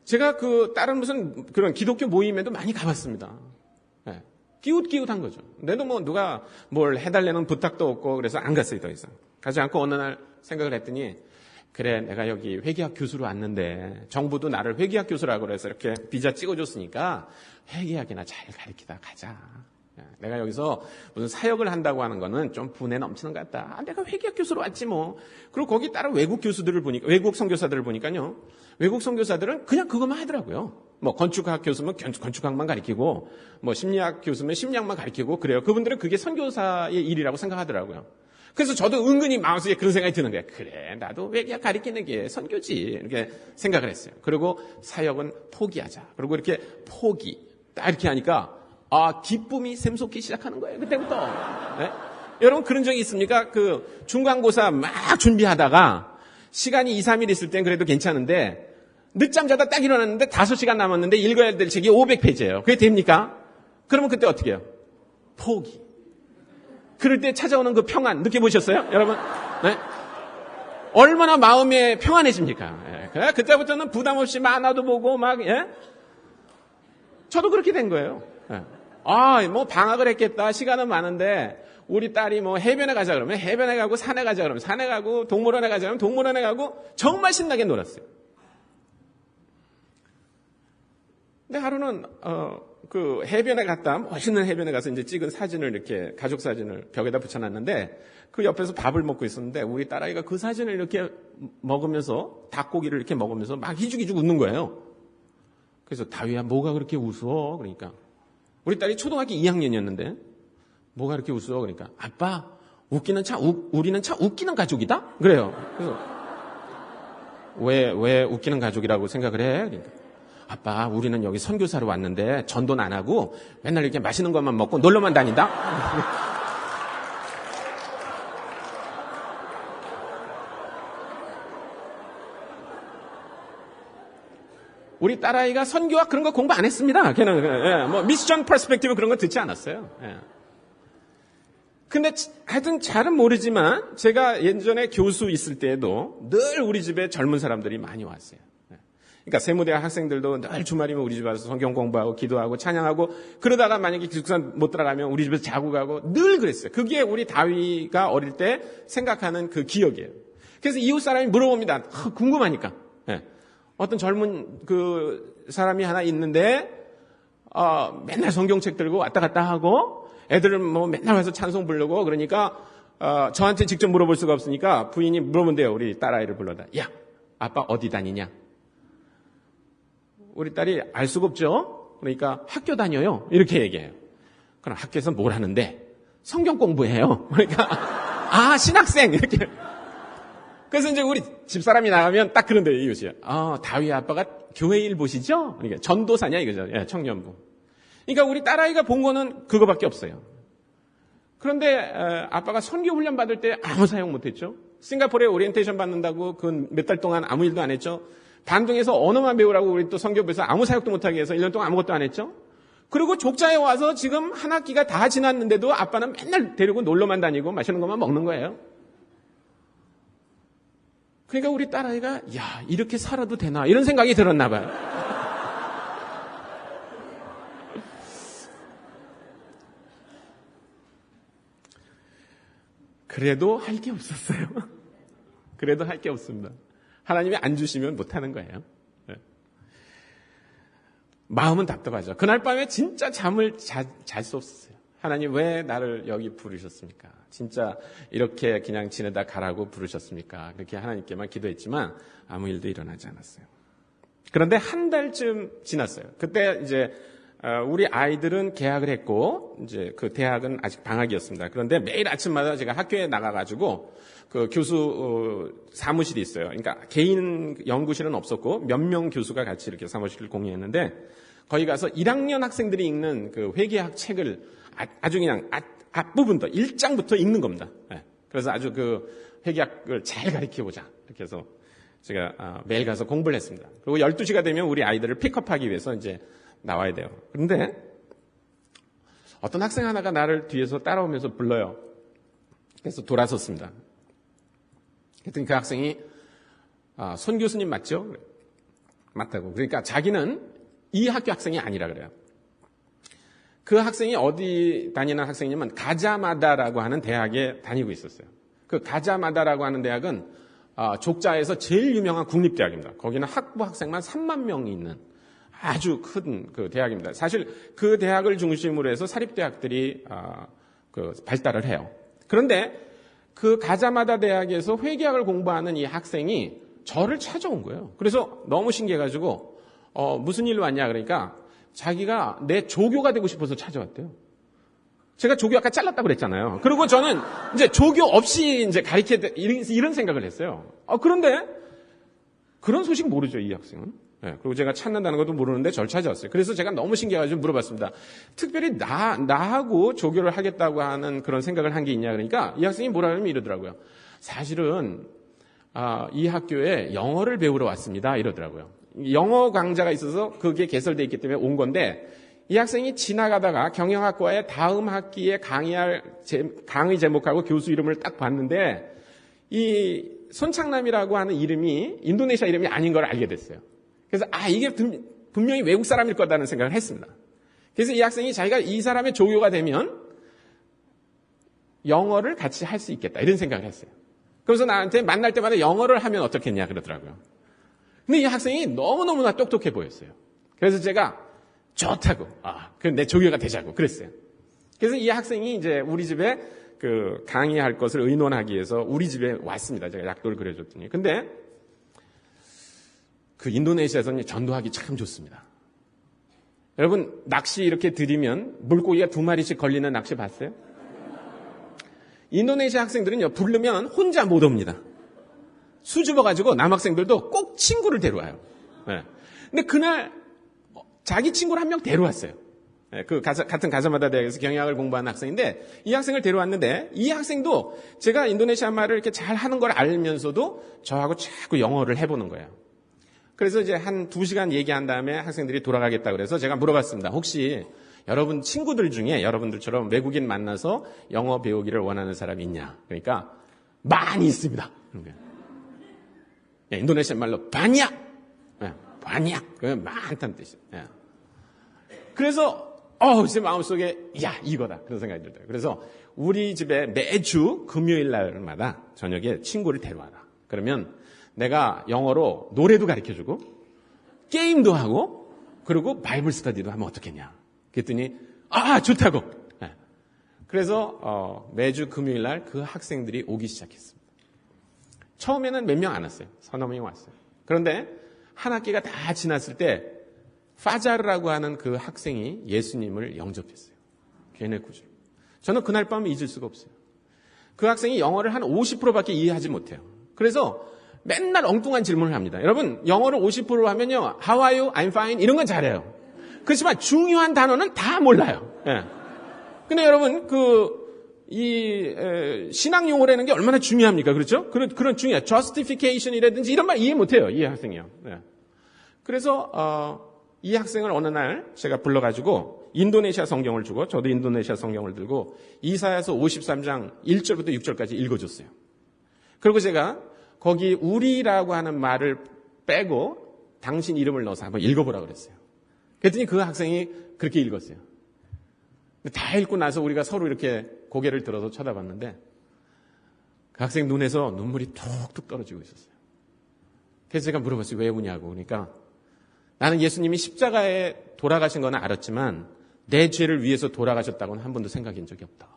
제가 다른 무슨 그런 기독교 모임에도 많이 가봤습니다. 네. 끼웃끼웃한 거죠. 근데도 뭐 누가 뭘 해달라는 부탁도 없고 그래서 안 갔어요, 더 이상. 가지 않고 어느 날 생각을 했더니 그래, 내가 여기 회계학 교수로 왔는데 정부도 나를 회계학 교수라고 그래서 이렇게 비자 찍어줬으니까 회계학이나 잘 가르치다 가자. 내가 여기서 무슨 사역을 한다고 하는 거는 좀 분에 넘치는 것 같다. 내가 회계학 교수로 왔지 뭐. 그리고 거기 따로 외국 교수들을 보니까, 외국 선교사들을 보니까요. 외국 선교사들은 그냥 그것만 하더라고요. 뭐 건축학 교수면 건축학만 가르치고, 뭐 심리학 교수면 심리학만 가르치고 그래요. 그분들은 그게 선교사의 일이라고 생각하더라고요. 그래서 저도 은근히 마음속에 그런 생각이 드는 거예요. 그래, 나도 회계학 가르치는 게 선교지. 이렇게 생각을 했어요. 그리고 사역은 포기하자. 그리고 이렇게 포기. 딱 이렇게 하니까, 기쁨이 샘솟기 시작하는 거예요. 그때부터. 네? 여러분 그런 적이 있습니까? 중간고사 막 준비하다가 시간이 2, 3일 있을 땐 그래도 괜찮은데 늦잠 자다 딱 일어났는데 5시간 남았는데 읽어야 될 책이 500페이지예요. 그게 됩니까? 그러면 그때 어떻게 해요? 포기. 그럴 때 찾아오는 그 평안 느껴보셨어요? 여러분? 네? 얼마나 마음이 평안해집니까? 예. 그때부터는 부담 없이 만화도 보고 막, 예? 저도 그렇게 된 거예요. 예. 뭐 방학을 했겠다. 시간은 많은데 우리 딸이 뭐 해변에 가자 그러면 해변에 가고 산에 가자 그러면 산에 가고 동물원에 가자 그러면 동물원에 가고 정말 신나게 놀았어요. 근데 하루는 해변에 갔다 멋있는 해변에 가서 이제 찍은 사진을 이렇게 가족 사진을 벽에다 붙여놨는데 그 옆에서 밥을 먹고 있었는데 우리 딸아이가 그 사진을 이렇게 먹으면서 닭고기를 이렇게 먹으면서 막 희죽희죽 웃는 거예요. 그래서 다위야 뭐가 그렇게 웃어? 그러니까 우리 딸이 초등학교 2학년이었는데 뭐가 그렇게 웃어? 그러니까 아빠 우리는 참 웃기는 가족이다? 그래요. 그래서 왜 웃기는 가족이라고 생각을 해? 그러니까 아빠 우리는 여기 선교사로 왔는데 전도는 안 하고 맨날 이렇게 맛있는 것만 먹고 놀러만 다닌다? 우리 딸아이가 선교학 그런 거 공부 안 했습니다. 걔는 뭐 미션 퍼스펙티브 그런 거 듣지 않았어요. 예. 근데 하여튼 잘은 모르지만 제가 예전에 교수 있을 때에도 늘 우리 집에 젊은 사람들이 많이 왔어요. 그러니까 세무대학 학생들도 늘 주말이면 우리 집에 와서 성경 공부하고 기도하고 찬양하고 그러다가 만약에 기숙사 못 들어가면 우리 집에서 자고 가고 늘 그랬어요. 그게 우리 다윗가 어릴 때 생각하는 그 기억이에요. 그래서 이웃 사람이 물어봅니다. 궁금하니까. 네. 어떤 젊은 그 사람이 하나 있는데 맨날 성경책 들고 왔다 갔다 하고 애들은 뭐 맨날 와서 찬송 부르고 그러니까 저한테 직접 물어볼 수가 없으니까 부인이 물어본대요. 우리 딸아이를 불러다. 야, 아빠 어디 다니냐? 우리 딸이 알 수가 없죠. 그러니까 학교 다녀요. 이렇게 얘기해요. 그럼 학교에서 뭘 하는데? 성경 공부해요. 그러니까 신학생 이렇게. 그래서 이제 우리 집사람이 나가면 딱 그런데 이것이야. 다윗 아빠가 교회 일 보시죠? 그러니까 전도사냐 이거죠. 예, 청년부. 그러니까 우리 딸아이가 본 거는 그거밖에 없어요. 그런데 아빠가 선교 훈련 받을 때 아무 사용 못했죠. 싱가포르에 오리엔테이션 받는다고 그 몇 달 동안 아무 일도 안 했죠. 반동에서 언어만 배우라고 우리 또 선교부에서 아무 사역도 못하게 해서 1년 동안 아무것도 안 했죠. 그리고 족자에 와서 지금 한 학기가 다 지났는데도 아빠는 맨날 데리고 놀러만 다니고 마시는 것만 먹는 거예요. 그러니까 우리 딸아이가 야 이렇게 살아도 되나 이런 생각이 들었나 봐요. 그래도 할 게 없었어요. 그래도 할 게 없습니다. 하나님이 안 주시면 못하는 거예요. 네. 마음은 답답하죠. 그날 밤에 진짜 잠을 잘 수 없었어요. 하나님 왜 나를 여기 부르셨습니까? 진짜 이렇게 그냥 지내다 가라고 부르셨습니까? 그렇게 하나님께만 기도했지만 아무 일도 일어나지 않았어요. 그런데 한 달쯤 지났어요. 그때 이제 우리 아이들은 개학을 했고 이제 그 대학은 아직 방학이었습니다. 그런데 매일 아침마다 제가 학교에 나가가지고 그 교수 사무실이 있어요. 그러니까 개인 연구실은 없었고 몇 명 교수가 같이 이렇게 사무실을 공유했는데 거기 가서 1학년 학생들이 읽는 그 회계학 책을 아주 그냥 앞부분부터 1장부터 읽는 겁니다. 네. 그래서 아주 그 회계학을 잘 가르쳐보자 이렇게 해서 제가 매일 가서 공부를 했습니다. 그리고 12시가 되면 우리 아이들을 픽업하기 위해서 이제 나와야 돼요. 그런데 어떤 학생 하나가 나를 뒤에서 따라오면서 불러요. 그래서 돌아섰습니다. 그랬더니 그 학생이 손 교수님 맞죠? 맞다고. 그러니까 자기는 이 학교 학생이 아니라 그래요. 그 학생이 어디 다니는 학생이냐면 가자마다라고 하는 대학에 다니고 있었어요. 그 가자마다라고 하는 대학은 족자에서 제일 유명한 국립대학입니다. 거기는 학부 학생만 3만 명이 있는 아주 큰 그 대학입니다. 사실 그 대학을 중심으로 해서 사립대학들이 그 발달을 해요. 그런데 그 가자마다 대학에서 회계학을 공부하는 이 학생이 저를 찾아온 거예요. 그래서 너무 신기해가지고 무슨 일로 왔냐 그러니까 자기가 내 조교가 되고 싶어서 찾아왔대요. 제가 조교 아까 잘랐다고 그랬잖아요. 그리고 저는 이제 조교 없이 이제 이런 생각을 했어요. 그런데 그런 소식 모르죠, 이 학생은. 네, 그리고 제가 찾는다는 것도 모르는데 저를 찾아왔어요. 그래서 제가 너무 신기해가지고 물어봤습니다. 특별히 나하고 조교를 하겠다고 하는 그런 생각을 한 게 있냐 그러니까 이 학생이 뭐라 하면 이러더라고요. 사실은 이 학교에 영어를 배우러 왔습니다. 이러더라고요. 영어 강좌가 있어서 그게 개설되어 있기 때문에 온 건데 이 학생이 지나가다가 경영학과의 다음 학기에 강의할 강의 제목하고 교수 이름을 딱 봤는데 이 손창남이라고 하는 이름이 인도네시아 이름이 아닌 걸 알게 됐어요. 그래서 이게 분명히 외국 사람일 거다는 생각을 했습니다. 그래서 이 학생이 자기가 이 사람의 조교가 되면 영어를 같이 할 수 있겠다 이런 생각을 했어요. 그래서 나한테 만날 때마다 영어를 하면 어떻겠냐 그러더라고요. 근데 이 학생이 너무너무나 똑똑해 보였어요. 그래서 제가 좋다고 그럼 내 조교가 되자고 그랬어요. 그래서 이 학생이 이제 우리 집에 그 강의할 것을 의논하기 위해서 우리 집에 왔습니다. 제가 약도를 그려줬더니. 근데 그 인도네시아에서는 전도하기 참 좋습니다. 여러분 낚시 이렇게 들이면 물고기가 2마리씩 걸리는 낚시 봤어요? 인도네시아 학생들은요 부르면 혼자 못 옵니다. 수줍어가지고 남학생들도 꼭 친구를 데려와요. 네. 근데 그날 자기 친구를 한 명 데려왔어요. 네, 그 같은 가자마다 대학에서 경영학을 공부하는 학생인데 이 학생을 데려왔는데 이 학생도 제가 인도네시아 말을 이렇게 잘 하는 걸 알면서도 저하고 자꾸 영어를 해보는 거예요. 그래서 이제 한 2시간 얘기한 다음에 학생들이 돌아가겠다 그래서 제가 물어봤습니다. 혹시 여러분 친구들 중에 여러분들처럼 외국인 만나서 영어 배우기를 원하는 사람이 있냐? 그러니까 많이 있습니다. 인도네시아 말로 바냐, 바냐, 그 많다는 뜻이에요. 그래서 제 마음속에 이거다 그런 생각이 들어요. 그래서 우리 집에 매주 금요일 날마다 저녁에 친구를 데려와라. 그러면 내가 영어로 노래도 가르쳐주고 게임도 하고 그리고 바이블 스터디도 하면 어떻겠냐. 그랬더니 좋다고. 그래서 매주 금요일 날 그 학생들이 오기 시작했습니다. 처음에는 몇 명 안 왔어요. 서너 명이 왔어요. 그런데 한 학기가 다 지났을 때 파자르라고 하는 그 학생이 예수님을 영접했어요. 걔네 구절. 저는 그날 밤 잊을 수가 없어요. 그 학생이 영어를 한 50%밖에 이해하지 못해요. 그래서 맨날 엉뚱한 질문을 합니다. 여러분, 영어를 50% 하면요. How are you? I'm fine. 이런 건 잘해요. 그렇지만 중요한 단어는 다 몰라요. 예. 근데 여러분, 신앙 용어라는 게 얼마나 중요합니까? 그렇죠? 그런 중요한, justification이라든지 이런 말 이해 못해요. 이 학생이요. 예. 그래서, 이 학생을 어느 날 제가 불러가지고 인도네시아 성경을 주고 저도 인도네시아 성경을 들고 이사야서 53장 1절부터 6절까지 읽어줬어요. 그리고 제가 거기 우리라고 하는 말을 빼고 당신 이름을 넣어서 한번 읽어보라고 그랬어요. 그랬더니 그 학생이 그렇게 읽었어요. 다 읽고 나서 우리가 서로 이렇게 고개를 들어서 쳐다봤는데 그 학생 눈에서 눈물이 툭툭 떨어지고 있었어요. 그래서 제가 물어봤어요. 왜 우냐고. 그러니까 나는 예수님이 십자가에 돌아가신 건 알았지만 내 죄를 위해서 돌아가셨다고는 한 번도 생각한 적이 없다.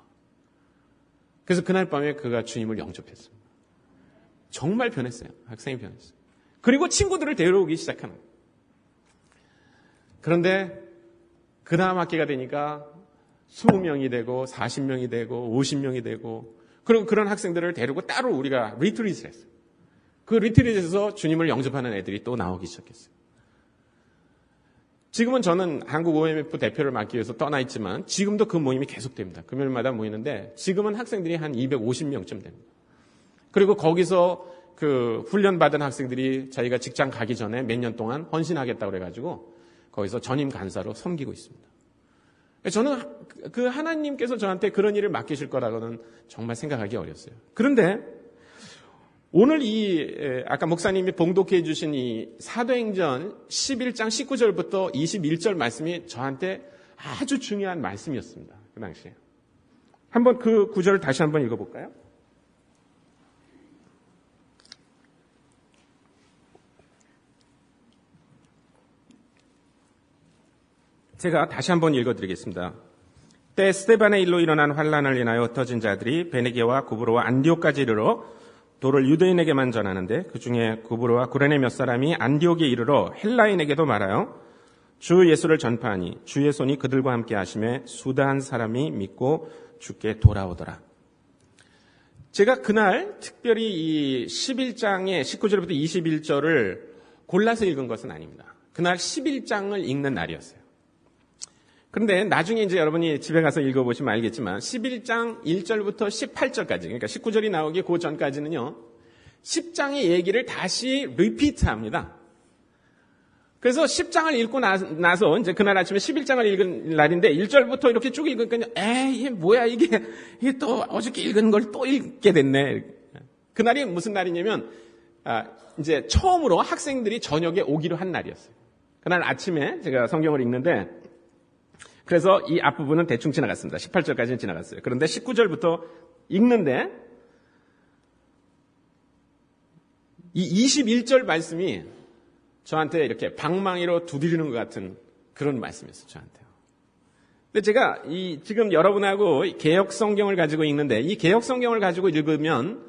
그래서 그날 밤에 그가 주님을 영접했습니다. 정말 변했어요. 학생이 변했어요. 그리고 친구들을 데려오기 시작하는 거예요. 그런데 그 다음 학기가 되니까 20명이 되고 40명이 되고 50명이 되고 그리고 그런 학생들을 데리고 따로 우리가 리트릿을 했어요. 그 리트릿에서 주님을 영접하는 애들이 또 나오기 시작했어요. 지금은 저는 한국 OMF 대표를 맡기 위해서 떠나 있지만 지금도 그 모임이 계속됩니다. 금요일마다 모이는데 지금은 학생들이 한 250명쯤 됩니다. 그리고 거기서 그 훈련받은 학생들이 자기가 직장 가기 전에 몇 년 동안 헌신하겠다고 그래가지고 거기서 전임 간사로 섬기고 있습니다. 저는 그 하나님께서 저한테 그런 일을 맡기실 거라고는 정말 생각하기 어렸어요. 그런데 오늘 아까 목사님이 봉독해 주신 이 사도행전 11장 19절부터 21절 말씀이 저한테 아주 중요한 말씀이었습니다. 그 당시에. 한번 그 구절을 다시 한번 읽어볼까요? 제가 다시 한번 읽어드리겠습니다. 때 스데반의 일로 일어난 환란을 인하여 흩어진 자들이 베네게와 구브로와 안디옥까지 이르러 도를 유대인에게만 전하는데 그 중에 구브로와 구레네 몇 사람이 안디옥에 이르러 헬라인에게도 말하여 주 예수를 전파하니 주의 손이 그들과 함께 하심에 수다한 사람이 믿고 주께 돌아오더라. 제가 그날 특별히 이 11장의 19절부터 21절을 골라서 읽은 것은 아닙니다. 그날 11장을 읽는 날이었어요. 그런데 나중에 이제 여러분이 집에 가서 읽어보시면 알겠지만 11장 1절부터 18절까지 그러니까 19절이 나오기 그 전까지는요. 10장의 얘기를 다시 리피트합니다. 그래서 10장을 읽고 나서 이제 그날 아침에 11장을 읽은 날인데 1절부터 이렇게 쭉 읽으니까 이게 뭐야 이게 또 어저께 읽은 걸 또 읽게 됐네. 그날이 무슨 날이냐면 이제 처음으로 학생들이 저녁에 오기로 한 날이었어요. 그날 아침에 제가 성경을 읽는데 그래서 이 앞부분은 대충 지나갔습니다. 18절까지는 지나갔어요. 그런데 19절부터 읽는데 이 21절 말씀이 저한테 이렇게 방망이로 두드리는 것 같은 그런 말씀이었어요. 저한테요. 근데 제가 지금 여러분하고 개역 성경을 가지고 읽는데 이 개역 성경을 가지고 읽으면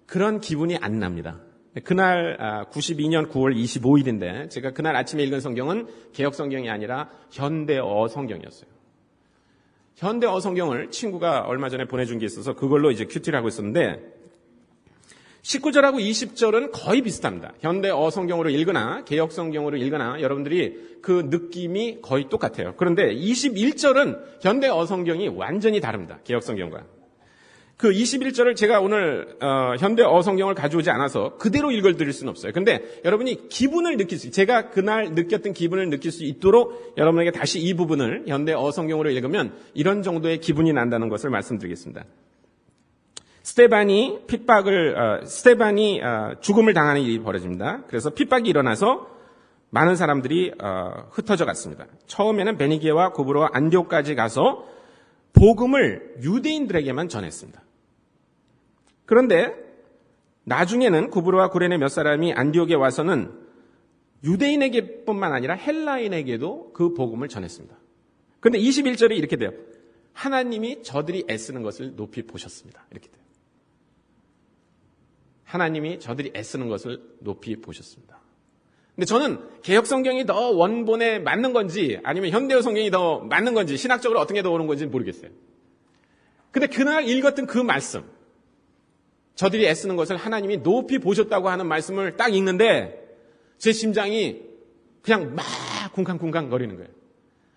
그런 기분이 안 납니다. 그날 92년 9월 25일인데 제가 그날 아침에 읽은 성경은 개역 성경이 아니라 현대어 성경이었어요. 현대어 성경을 친구가 얼마 전에 보내준 게 있어서 그걸로 이제 큐티를 하고 있었는데 19절하고 20절은 거의 비슷합니다. 현대어 성경으로 읽거나 개역 성경으로 읽거나 여러분들이 그 느낌이 거의 똑같아요. 그런데 21절은 현대어 성경이 완전히 다릅니다. 개역 성경과. 그 21절을 제가 오늘 현대어 성경을 가져오지 않아서 그대로 읽어드릴 수는 없어요. 근데 여러분이 기분을 느낄 수, 제가 그날 느꼈던 기분을 느낄 수 있도록 여러분에게 다시 이 부분을 현대어 성경으로 읽으면 이런 정도의 기분이 난다는 것을 말씀드리겠습니다. 스테반이 죽음을 당하는 일이 벌어집니다. 그래서 핍박이 일어나서 많은 사람들이 흩어져 갔습니다. 처음에는 베니게와 구브로와 안디옥까지 가서 복음을 유대인들에게만 전했습니다. 그런데 나중에는 구브로와 구레네 몇 사람이 안디옥에 와서는 유대인에게뿐만 아니라 헬라인에게도 그 복음을 전했습니다. 그런데 21절에 이렇게 돼요. 하나님이 저들이 애쓰는 것을 높이 보셨습니다. 이렇게 돼요. 하나님이 저들이 애쓰는 것을 높이 보셨습니다. 근데 저는 개역 성경이 더 원본에 맞는 건지 아니면 현대어 성경이 더 맞는 건지 신학적으로 어떻게 더 오는 건지 모르겠어요. 근데 그날 읽었던 그 말씀 저들이 애쓰는 것을 하나님이 높이 보셨다고 하는 말씀을 딱 읽는데 제 심장이 그냥 막 쿵쾅쿵쾅 거리는 거예요.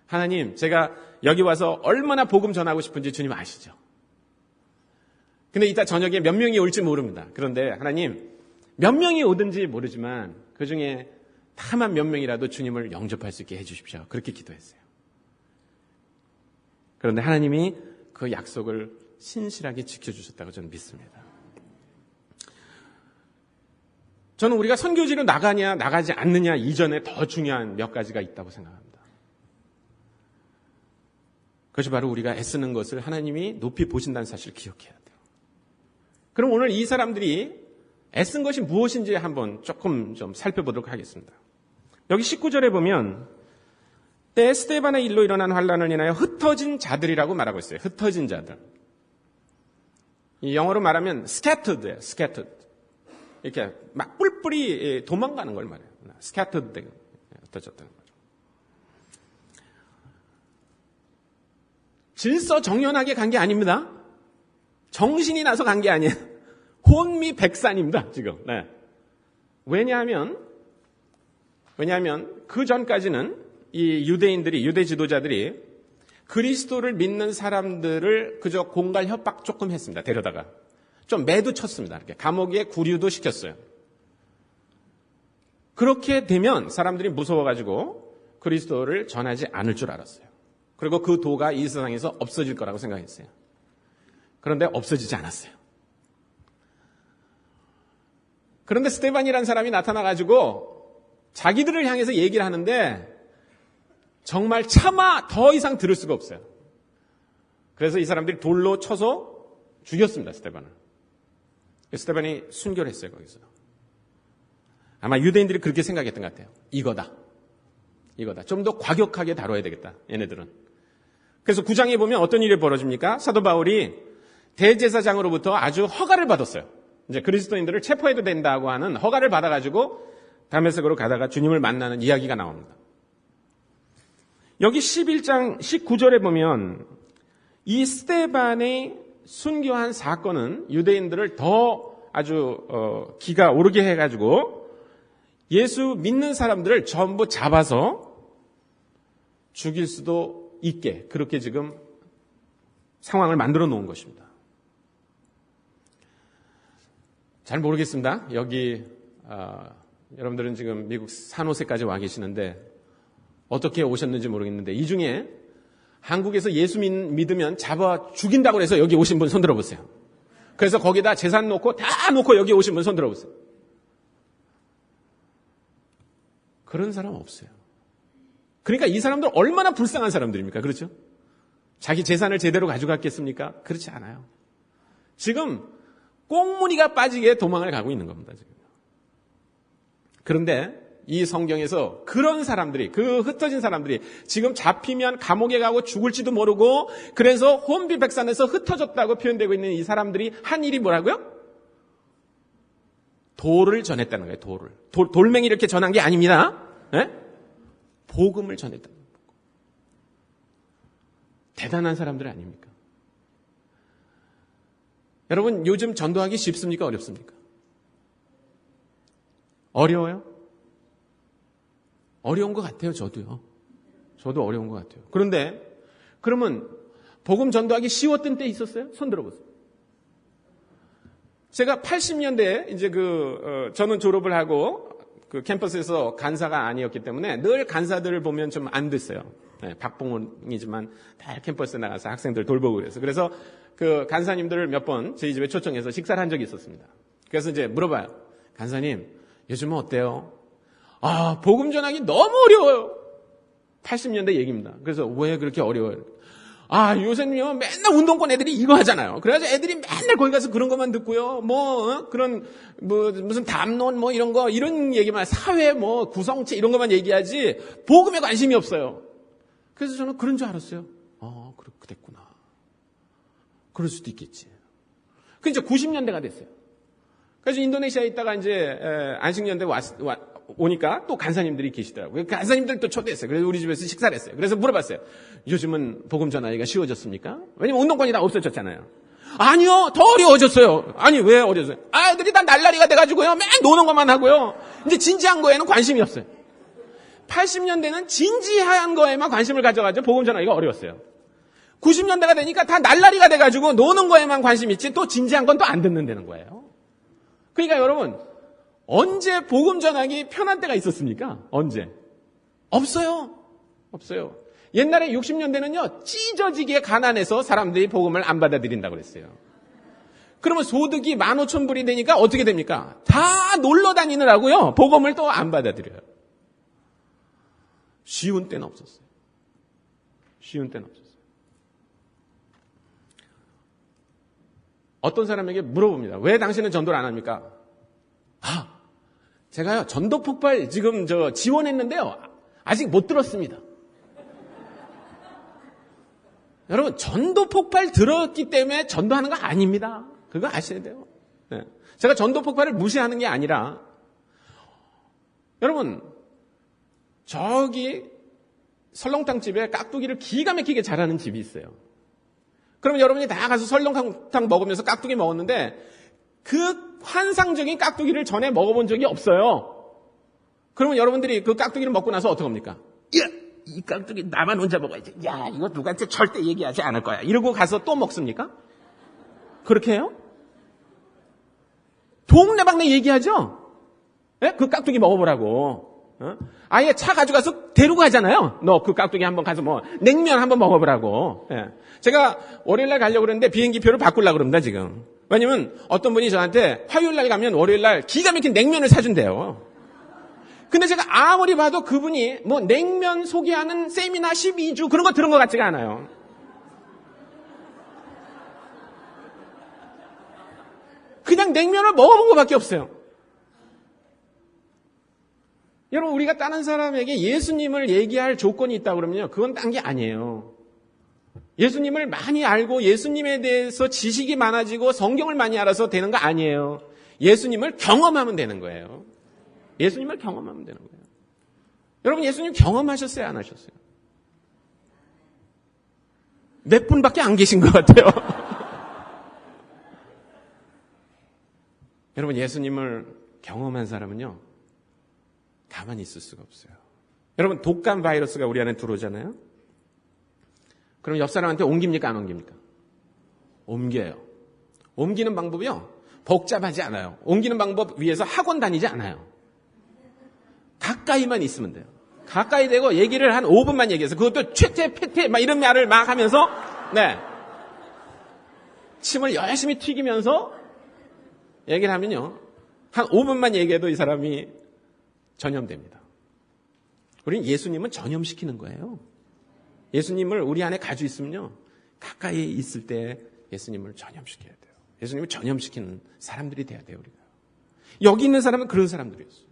하나님, 제가 여기 와서 얼마나 복음 전하고 싶은지 주님 아시죠? 근데 이따 저녁에 몇 명이 올지 모릅니다. 그런데 하나님, 몇 명이 오든지 모르지만 그 중에 다만 몇 명이라도 주님을 영접할 수 있게 해주십시오. 그렇게 기도했어요. 그런데 하나님이 그 약속을 신실하게 지켜주셨다고 저는 믿습니다. 저는 우리가 선교지로 나가냐 나가지 않느냐 이전에 더 중요한 몇 가지가 있다고 생각합니다. 그것이 바로 우리가 애쓰는 것을 하나님이 높이 보신다는 사실을 기억해야 돼요. 그럼 오늘 이 사람들이 애쓴 것이 무엇인지 한번 조금 좀 살펴보도록 하겠습니다. 여기 19절에 보면 때 스데반의 일로 일어난 환란을 인하여 흩어진 자들이라고 말하고 있어요. 흩어진 자들. 이 영어로 말하면 scattered예요. scattered. 이렇게 막 뿔뿔이 도망가는 걸 말해요. scattered. 흩어졌다는 거죠. 질서 정연하게 간 게 아닙니다. 정신이 나서 간 게 아니에요. 혼미백산입니다, 지금. 네. 왜냐하면 그 전까지는 이 유대인들이, 유대 지도자들이 그리스도를 믿는 사람들을 그저 공갈 협박 조금 했습니다. 데려다가. 좀 매도 쳤습니다. 이렇게 감옥에 구류도 시켰어요. 그렇게 되면 사람들이 무서워가지고 그리스도를 전하지 않을 줄 알았어요. 그리고 그 도가 이 세상에서 없어질 거라고 생각했어요. 그런데 없어지지 않았어요. 그런데 스데반이라는 사람이 나타나가지고 자기들을 향해서 얘기를 하는데 정말 차마 더 이상 들을 수가 없어요. 그래서 이 사람들이 돌로 쳐서 죽였습니다, 스데반을. 스데반이 순교를 했어요, 거기서. 아마 유대인들이 그렇게 생각했던 것 같아요. 이거다. 좀 더 과격하게 다뤄야 되겠다, 얘네들은. 그래서 9장에 보면 어떤 일이 벌어집니까? 사도 바울이 대제사장으로부터 아주 허가를 받았어요. 이제 그리스도인들을 체포해도 된다고 하는 허가를 받아가지고 다메섹으로 가다가 주님을 만나는 이야기가 나옵니다. 여기 11장 19절에 보면 이 스데반의 순교한 사건은 유대인들을 더 아주 기가 오르게 해가지고 예수 믿는 사람들을 전부 잡아서 죽일 수도 있게 그렇게 지금 상황을 만들어 놓은 것입니다. 잘 모르겠습니다. 여기 여러분들은 지금 미국 산호세까지 와 계시는데 어떻게 오셨는지 모르겠는데 이 중에 한국에서 예수 믿으면 잡아 죽인다고 해서 여기 오신 분 손 들어보세요. 그래서 거기다 재산 놓고 다 놓고 여기 오신 분 손 들어보세요. 그런 사람 없어요. 그러니까 이 사람들 얼마나 불쌍한 사람들입니까? 그렇죠? 자기 재산을 제대로 가져갔겠습니까? 그렇지 않아요. 지금 꽁무니가 빠지게 도망을 가고 있는 겁니다. 지금. 그런데 이 성경에서 그런 사람들이, 그 흩어진 사람들이 지금 잡히면 감옥에 가고 죽을지도 모르고 그래서 혼비백산에서 흩어졌다고 표현되고 있는 이 사람들이 한 일이 뭐라고요? 도를 전했다는 거예요. 도를. 돌멩이 이렇게 전한 게 아닙니다. 네? 복음을 전했다는 거예요. 대단한 사람들 아닙니까? 여러분 요즘 전도하기 쉽습니까? 어렵습니까? 어려워요? 어려운 것 같아요. 저도요. 저도 어려운 것 같아요. 그런데 그러면 복음 전도하기 쉬웠던 때 있었어요? 손 들어보세요. 제가 80년대에 이제 저는 졸업을 하고 그 캠퍼스에서 간사가 아니었기 때문에 늘 간사들을 보면 좀 안 됐어요. 네, 박봉훈이지만 다 캠퍼스에 나가서 학생들 돌보고 그래서. 그래서 그 간사님들을 몇 번 저희 집에 초청해서 식사를 한 적이 있었습니다. 그래서 이제 물어봐요. 간사님, 요즘은 어때요? 아, 복음 전하기 너무 어려워요. 80년대 얘기입니다. 그래서 왜 그렇게 어려워요? 아, 요새는요, 맨날 운동권 애들이 이거 하잖아요. 그래가지고 애들이 맨날 거기 가서 그런 것만 듣고요. 무슨 담론 이런 거, 이런 얘기만, 사회 구성체 이런 것만 얘기하지, 복음에 관심이 없어요. 그래서 저는 그런 줄 알았어요. 그렇게 됐구나. 그럴 수도 있겠지. 그 이제 90년대가 됐어요. 그래서 인도네시아에 있다가 이제 안식년대 오니까 또 간사님들이 계시더라고요. 간사님들 또 초대했어요. 그래서 우리 집에서 식사를 했어요. 그래서 물어봤어요. 요즘은 복음 전하기가 쉬워졌습니까? 왜냐면 운동권이 다 없어졌잖아요. 아니요, 더 어려워졌어요. 아니, 왜 어려워졌어요? 아이들이 다 날라리가 돼가지고요. 맨 노는 것만 하고요. 이제 진지한 거에는 관심이 없어요. 80년대는 진지한 거에만 관심을 가져가지고 복음 전하기가 어려웠어요. 90년대가 되니까 다 날라리가 돼가지고 노는 거에만 관심이 있지 또 진지한 건 또 안 듣는다는 거예요. 그러니까 여러분, 언제 복음 전하기 편한 때가 있었습니까? 언제? 없어요. 없어요. 옛날에 60년대는요, 찢어지게 가난해서 사람들이 복음을 안 받아들인다고 그랬어요. 그러면 소득이 15,000불이 되니까 어떻게 됩니까? 다 놀러 다니느라고요, 복음을 또 안 받아들여요. 쉬운 때는 없었어요. 쉬운 때는 없었어요. 어떤 사람에게 물어봅니다. 왜 당신은 전도를 안 합니까? 제가요, 전도 폭발 지금 지원했는데요, 아직 못 들었습니다. 여러분, 전도 폭발 들었기 때문에 전도하는 거 아닙니다. 그거 아셔야 돼요. 네. 제가 전도 폭발을 무시하는 게 아니라, 여러분, 저기 설렁탕 집에 깍두기를 기가 막히게 잘하는 집이 있어요. 그러면 여러분이 다 가서 설렁탕 먹으면서 깍두기 먹었는데 그 환상적인 깍두기를 전에 먹어본 적이 없어요. 그러면 여러분들이 그 깍두기를 먹고 나서 어떡합니까? 야, 이 깍두기 나만 혼자 먹어야지. 야, 이거 누구한테 절대 얘기하지 않을 거야. 이러고 가서 또 먹습니까? 그렇게 해요? 동네방네 얘기하죠? 네? 그 깍두기 먹어보라고. 아예 차 가져가서 데리고 가잖아요. 너 그 깍두기 한번 가서 냉면 한번 먹어보라고. 예. 제가 월요일날 가려고 그랬는데 비행기표를 바꾸려고 그럽니다, 지금. 왜냐면 어떤 분이 저한테 화요일날 가면 월요일날 기가 막힌 냉면을 사준대요. 근데 제가 아무리 봐도 그분이 냉면 소개하는 세미나 12주 그런 거 들은 것 같지가 않아요. 그냥 냉면을 먹어본 것밖에 없어요. 여러분, 우리가 다른 사람에게 예수님을 얘기할 조건이 있다고 그러면요, 그건 딴 게 아니에요. 예수님을 많이 알고 예수님에 대해서 지식이 많아지고 성경을 많이 알아서 되는 거 아니에요. 예수님을 경험하면 되는 거예요. 예수님을 경험하면 되는 거예요. 여러분, 예수님 경험하셨어요? 안 하셨어요? 몇 분밖에 안 계신 것 같아요. 여러분, 예수님을 경험한 사람은요, 가만히 있을 수가 없어요. 여러분, 독감 바이러스가 우리 안에 들어오잖아요. 그럼 옆 사람한테 옮깁니까? 안 옮깁니까? 옮겨요. 옮기는 방법이요, 복잡하지 않아요. 옮기는 방법 위해서 학원 다니지 않아요. 가까이만 있으면 돼요. 가까이 되고 얘기를 한 5분만 얘기해서, 그것도 최태, 패태 막 이런 말을 막 하면서, 네, 침을 열심히 튀기면서 얘기를 하면요, 한 5분만 얘기해도 이 사람이 전염됩니다. 우리는 예수님은 전염시키는 거예요. 예수님을 우리 안에 가지고 있으면요, 가까이 있을 때 예수님을 전염시켜야 돼요. 예수님을 전염시키는 사람들이 돼야 돼요, 우리가. 여기 있는 사람은 그런 사람들이었어요.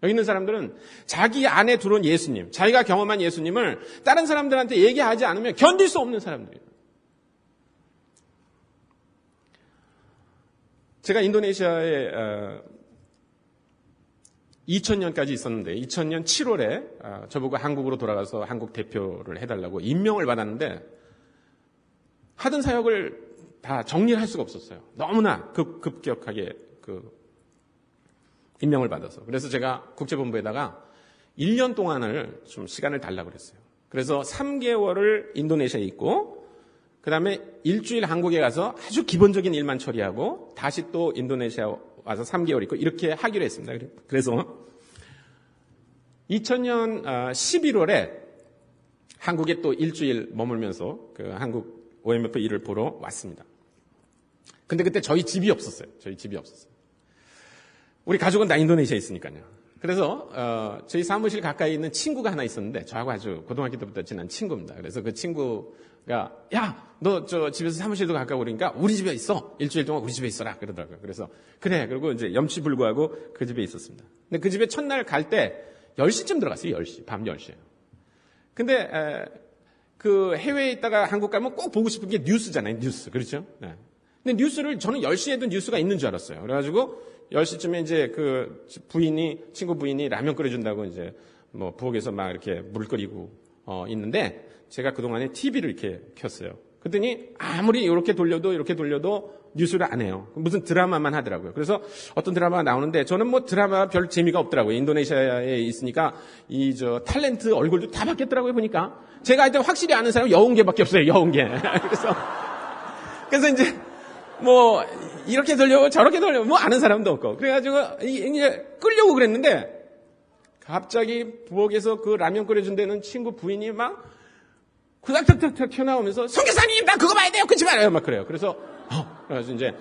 여기 있는 사람들은 자기 안에 들어온 예수님, 자기가 경험한 예수님을 다른 사람들한테 얘기하지 않으면 견딜 수 없는 사람들이에요. 제가 인도네시아에 2000년까지 있었는데 2000년 7월에 저보고 한국으로 돌아가서 한국 대표를 해달라고 임명을 받았는데 하던 사역을 다 정리를 할 수가 없었어요. 너무나 급격하게 임명을 받아서. 그래서 제가 국제본부에다가 1년 동안을 좀 시간을 달라고 그랬어요. 그래서 3개월을 인도네시아에 있고 그 다음에 일주일 한국에 가서 아주 기본적인 일만 처리하고 다시 또 인도네시아 와서 3개월 있고 이렇게 하기로 했습니다. 그래서 2000년 11월에 한국에 또 일주일 머물면서 그 한국 OMF 일을 보러 왔습니다. 근데 그때 저희 집이 없었어요. 우리 가족은 다 인도네시아에 있으니까요. 그래서 저희 사무실 가까이 있는 친구가 하나 있었는데 저하고 아주 고등학교 때부터 지난 친구입니다. 그래서 그 친구가 야, 너 저 집에서 사무실도 가까워 그러니까 우리 집에 있어. 일주일 동안 우리 집에 있어라 그러더라고요. 그래서 그래. 그리고 이제 염치불구하고 그 집에 있었습니다. 근데 그 집에 첫날 갈 때 10시쯤 들어갔어요. 10시. 밤 10시에요. 근데 그 해외에 있다가 한국 가면 꼭 보고 싶은 게 뉴스잖아요. 뉴스. 그렇죠? 네. 근데 뉴스를 저는 10시에도 뉴스가 있는 줄 알았어요. 그래가지고 10시쯤에 이제 그 친구 부인이 라면 끓여준다고 이제 부엌에서 막 이렇게 물 끓이고 있는데 제가 그동안에 TV를 이렇게 켰어요. 그랬더니 아무리 이렇게 돌려도 뉴스를 안 해요. 무슨 드라마만 하더라고요. 그래서 어떤 드라마가 나오는데 저는 뭐 드라마 별 재미가 없더라고요. 인도네시아에 있으니까 탤런트 얼굴도 다 바뀌었더라고요, 보니까. 제가 하여튼 확실히 아는 사람은 여운계밖에 없어요, 여운계. 그래서 이제 뭐 이렇게 돌려고 저렇게 돌려고 뭐 아는 사람도 없고. 그래가지고 이제 끌려고 그랬는데 갑자기 부엌에서 그 라면 끓여준다는 친구 부인이 막 후닥닥닥 튀어나오면서 선교사님 나 그거 봐야 돼요 끊지 말아요 막 그래요. 그래서 그래서 이제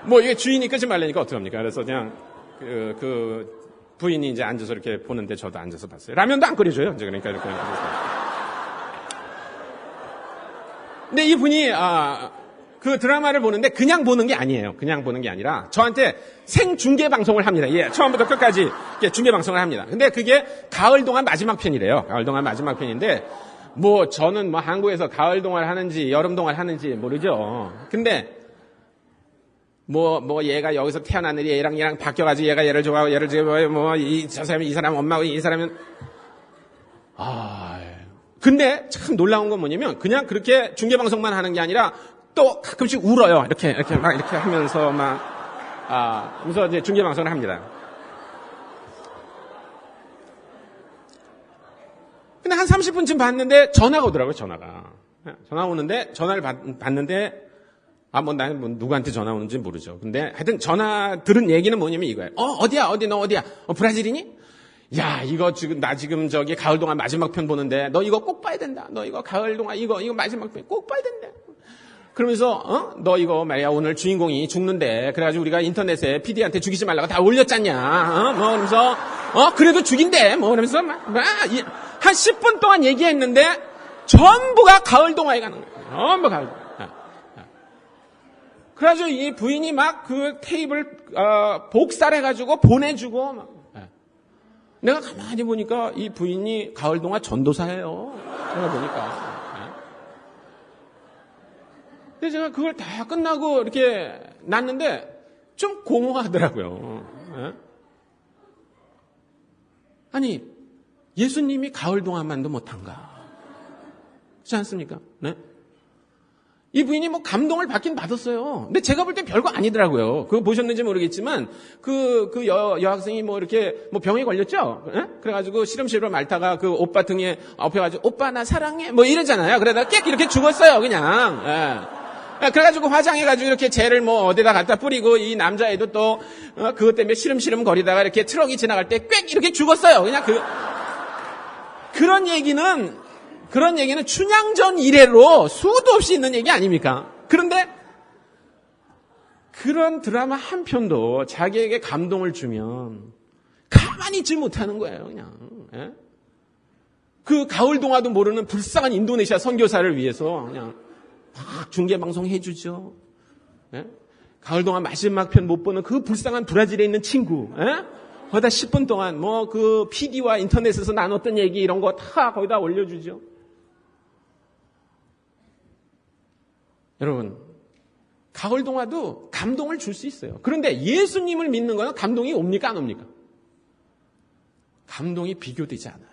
뭐 이게 주인이 끊지 말라니까 어떡합니까? 그래서 그냥 그 부인이 이제 앉아서 이렇게 보는데 저도 앉아서 봤어요. 라면도 안 끓여줘요. 이제 그러니까 이렇게. 근데 이 분이 그 드라마를 보는데 그냥 보는 게 아니에요. 그냥 보는 게 아니라 저한테 생중계 방송을 합니다. 예, 처음부터 끝까지 중계 방송을 합니다. 근데 그게 가을 동안 마지막 편이래요. 가을 동안 마지막 편인데 뭐 저는 뭐 한국에서 가을 동안 하는지 여름 동안 하는지 모르죠. 근데 뭐 얘가 여기서 태어났는데 얘랑 바뀌어가지고 얘가 얘를 좋아하고 얘를 좋아하고 저 사람이 이 사람 엄마고 이 사람은 근데 참 놀라운 건 뭐냐면 그냥 그렇게 중계 방송만 하는 게 아니라 또 가끔씩 울어요. 이렇게 막 이렇게 하면서 그래서 이제 중계 방송을 합니다. 근데 한 30분쯤 봤는데 전화가 오더라고요, 전화가. 전화 오는데, 전화를 받는데, 나는 누구한테 전화 오는지 모르죠. 근데 하여튼 전화 들은 얘기는 뭐냐면 이거예요. 어디야? 너 어디야? 브라질이니? 야, 이거 나 지금 가을 동안 마지막 편 보는데, 너 이거 꼭 봐야 된다. 너 이거 가을 동안 이거 마지막 편 꼭 봐야 된다. 그러면서, 너 이거 말이야, 오늘 주인공이 죽는데, 그래가지고 우리가 인터넷에 PD한테 죽이지 말라고 다 올렸잖냐. 뭐, 그러면서, 그래도 죽인대. 뭐, 그러면서 한 10분 동안 얘기했는데, 전부가 가을 동화에 가는 거예요. 전부 가을 동화. 그래가지고 이 부인이 막 그 테이블, 복사해가지고 보내주고, 막. 내가 가만히 보니까 이 부인이 가을 동화 전도사예요. 제가 보니까. 근데 제가 그걸 다 끝나고 이렇게 놨는데 좀 공허하더라고요. 아니, 예수님이 가을 동안만도 못한가? 그렇지 않습니까? 네? 이 부인이 뭐 감동을 받긴 받았어요. 근데 제가 볼 땐 별거 아니더라고요. 그거 보셨는지 모르겠지만, 여학생이 뭐 이렇게 뭐 병에 걸렸죠? 네? 그래가지고 시름시름 앓다가 그 오빠 등에 엎여가지고, 오빠 나 사랑해? 뭐 이러잖아요. 그러다가 깨 이렇게 죽었어요, 그냥. 예. 그래가지고 화장해가지고 이렇게 젤을 뭐 어디다 갖다 뿌리고 이 남자애도 또, 그것 때문에 시름시름 거리다가 이렇게 트럭이 지나갈 때 꽥 이렇게 죽었어요. 그냥 그런 얘기는 춘향전 이래로 수도 없이 있는 얘기 아닙니까? 그런데 그런 드라마 한 편도 자기에게 감동을 주면 가만히 있지 못하는 거예요, 그냥. 예? 그 가을 동화도 모르는 불쌍한 인도네시아 선교사를 위해서 그냥 막 중계방송 해주죠. 예? 가을 동화 마지막 편 못 보는 그 불쌍한 브라질에 있는 친구. 예? 거기다 10분 동안 뭐 그 PD와 인터넷에서 나눴던 얘기 이런 거 다 거기다 올려주죠. 여러분, 가을 동화도 감동을 줄 수 있어요. 그런데 예수님을 믿는 거는 감동이 옵니까 안 옵니까? 감동이 비교되지 않아요.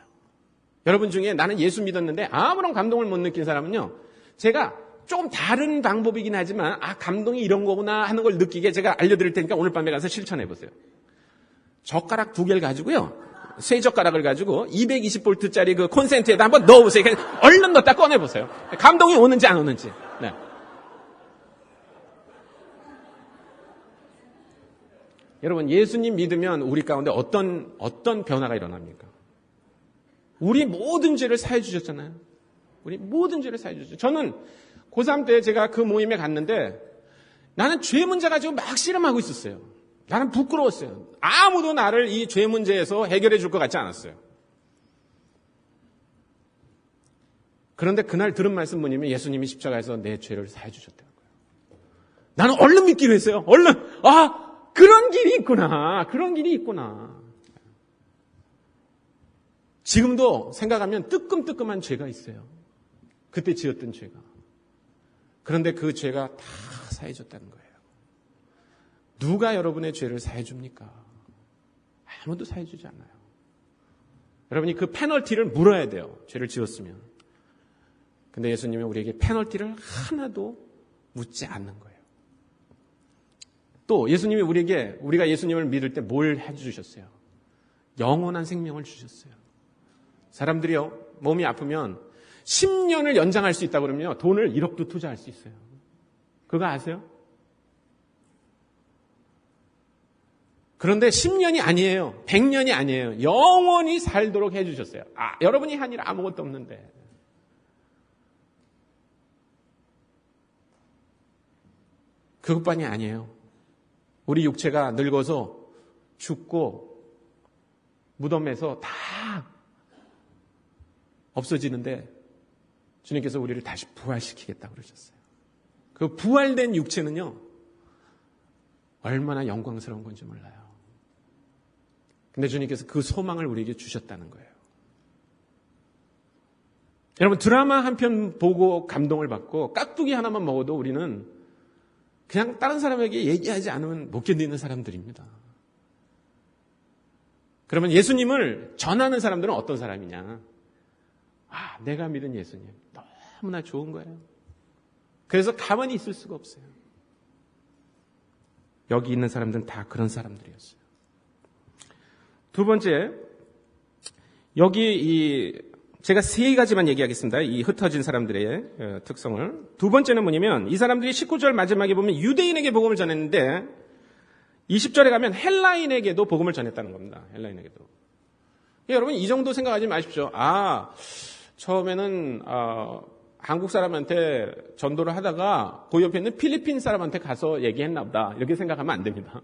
여러분 중에 나는 예수 믿었는데 아무런 감동을 못 느낀 사람은요, 제가 조금 다른 방법이긴 하지만 감동이 이런 거구나 하는 걸 느끼게 제가 알려드릴 테니까 오늘 밤에 가서 실천해 보세요. 젓가락 2개를 가지고요, 세 젓가락을 가지고 220V짜리 그 콘센트에다 한번 넣어보세요. 그냥 얼른 넣었다 꺼내보세요. 감동이 오는지 안 오는지. 네. 여러분, 예수님 믿으면 우리 가운데 어떤 변화가 일어납니까? 우리 모든 죄를 사해 주셨잖아요. 우리 모든 죄를 사해 주셨죠. 저는 고3 때 제가 그 모임에 갔는데 나는 죄 문제 가지고 막 씨름하고 있었어요. 나는 부끄러웠어요. 아무도 나를 이 죄 문제에서 해결해 줄 것 같지 않았어요. 그런데 그날 들은 말씀 뭐냐면 예수님이 십자가에서 내 죄를 사해 주셨다는 거예요. 나는 얼른 믿기로 했어요. 얼른. 그런 길이 있구나. 그런 길이 있구나. 지금도 생각하면 뜨끔뜨끔한 죄가 있어요. 그때 지었던 죄가. 그런데 그 죄가 다 사해줬다는 거예요. 누가 여러분의 죄를 사해줍니까? 아무도 사해주지 않아요. 여러분이 그 페널티를 물어야 돼요. 죄를 지었으면. 근데 예수님은 우리에게 페널티를 하나도 묻지 않는 거예요. 또 예수님이 우리가 예수님을 믿을 때 뭘 해주셨어요? 영원한 생명을 주셨어요. 사람들이요, 몸이 아프면 10년을 연장할 수 있다고 그러면요, 돈을 1억도 투자할 수 있어요. 그거 아세요? 그런데 10년이 아니에요. 100년이 아니에요. 영원히 살도록 해주셨어요. 여러분이 한 일 아무것도 없는데. 그것만이 아니에요. 우리 육체가 늙어서 죽고 무덤에서 다 없어지는데 주님께서 우리를 다시 부활시키겠다고 그러셨어요. 그 부활된 육체는요, 얼마나 영광스러운 건지 몰라요. 근데 주님께서 그 소망을 우리에게 주셨다는 거예요. 여러분, 드라마 한 편 보고 감동을 받고 깍두기 하나만 먹어도 우리는 그냥 다른 사람에게 얘기하지 않으면 못 견디는 사람들입니다. 그러면 예수님을 전하는 사람들은 어떤 사람이냐? 내가 믿은 예수님 너무나 좋은 거예요. 그래서 가만히 있을 수가 없어요. 여기 있는 사람들은 다 그런 사람들이었어요. 두 번째, 제가 세 가지만 얘기하겠습니다. 이 흩어진 사람들의 특성을. 두 번째는 뭐냐면, 이 사람들이 19절 마지막에 보면 유대인에게 복음을 전했는데 20절에 가면 헬라인에게도 복음을 전했다는 겁니다. 헬라인에게도. 여러분, 이 정도 생각하지 마십시오. 처음에는 한국 사람한테 전도를 하다가 그 옆에 있는 필리핀 사람한테 가서 얘기했나 보다, 이렇게 생각하면 안 됩니다.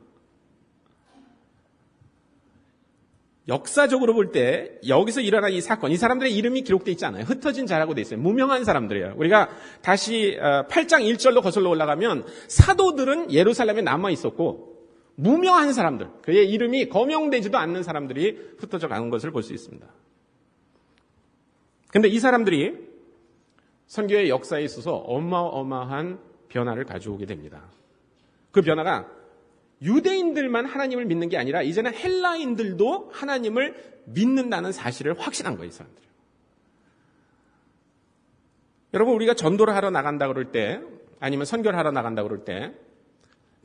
역사적으로 볼 때 여기서 일어난 이 사건, 이 사람들의 이름이 기록되어 있지 않아요. 흩어진 자라고 되어 있어요. 무명한 사람들이에요. 우리가 다시 8장 1절로 거슬러 올라가면 사도들은 예루살렘에 남아 있었고 무명한 사람들, 그의 이름이 거명되지도 않는 사람들이 흩어져 가는 것을 볼 수 있습니다. 그런데 이 사람들이 선교의 역사에 있어서 어마어마한 변화를 가져오게 됩니다. 그 변화가 유대인들만 하나님을 믿는 게 아니라 이제는 헬라인들도 하나님을 믿는다는 사실을 확신한 거예요, 이 사람들이. 여러분, 우리가 전도를 하러 나간다 그럴 때, 아니면 선교를 하러 나간다 그럴 때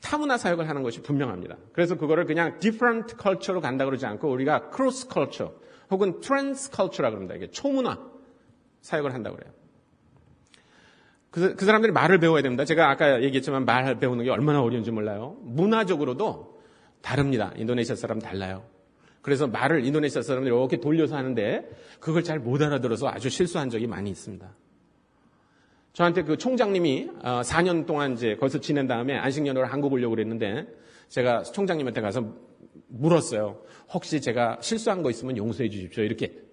타문화 사역을 하는 것이 분명합니다. 그래서 그거를 그냥 different culture로 간다 그러지 않고 우리가 cross culture 혹은 trans culture라고 합니다. 이게 초문화 사역을 한다고 그래요. 그 사람들이 말을 배워야 됩니다. 제가 아까 얘기했지만 말 배우는 게 얼마나 어려운지 몰라요. 문화적으로도 다릅니다. 인도네시아 사람 달라요. 그래서 말을 인도네시아 사람들이 이렇게 돌려서 하는데 그걸 잘 못 알아들어서 아주 실수한 적이 많이 있습니다. 저한테 그 총장님이 4년 동안 이제 거기서 지낸 다음에 안식년으로 한국 오려고 그랬는데 제가 총장님한테 가서 물었어요. 혹시 제가 실수한 거 있으면 용서해 주십시오. 이렇게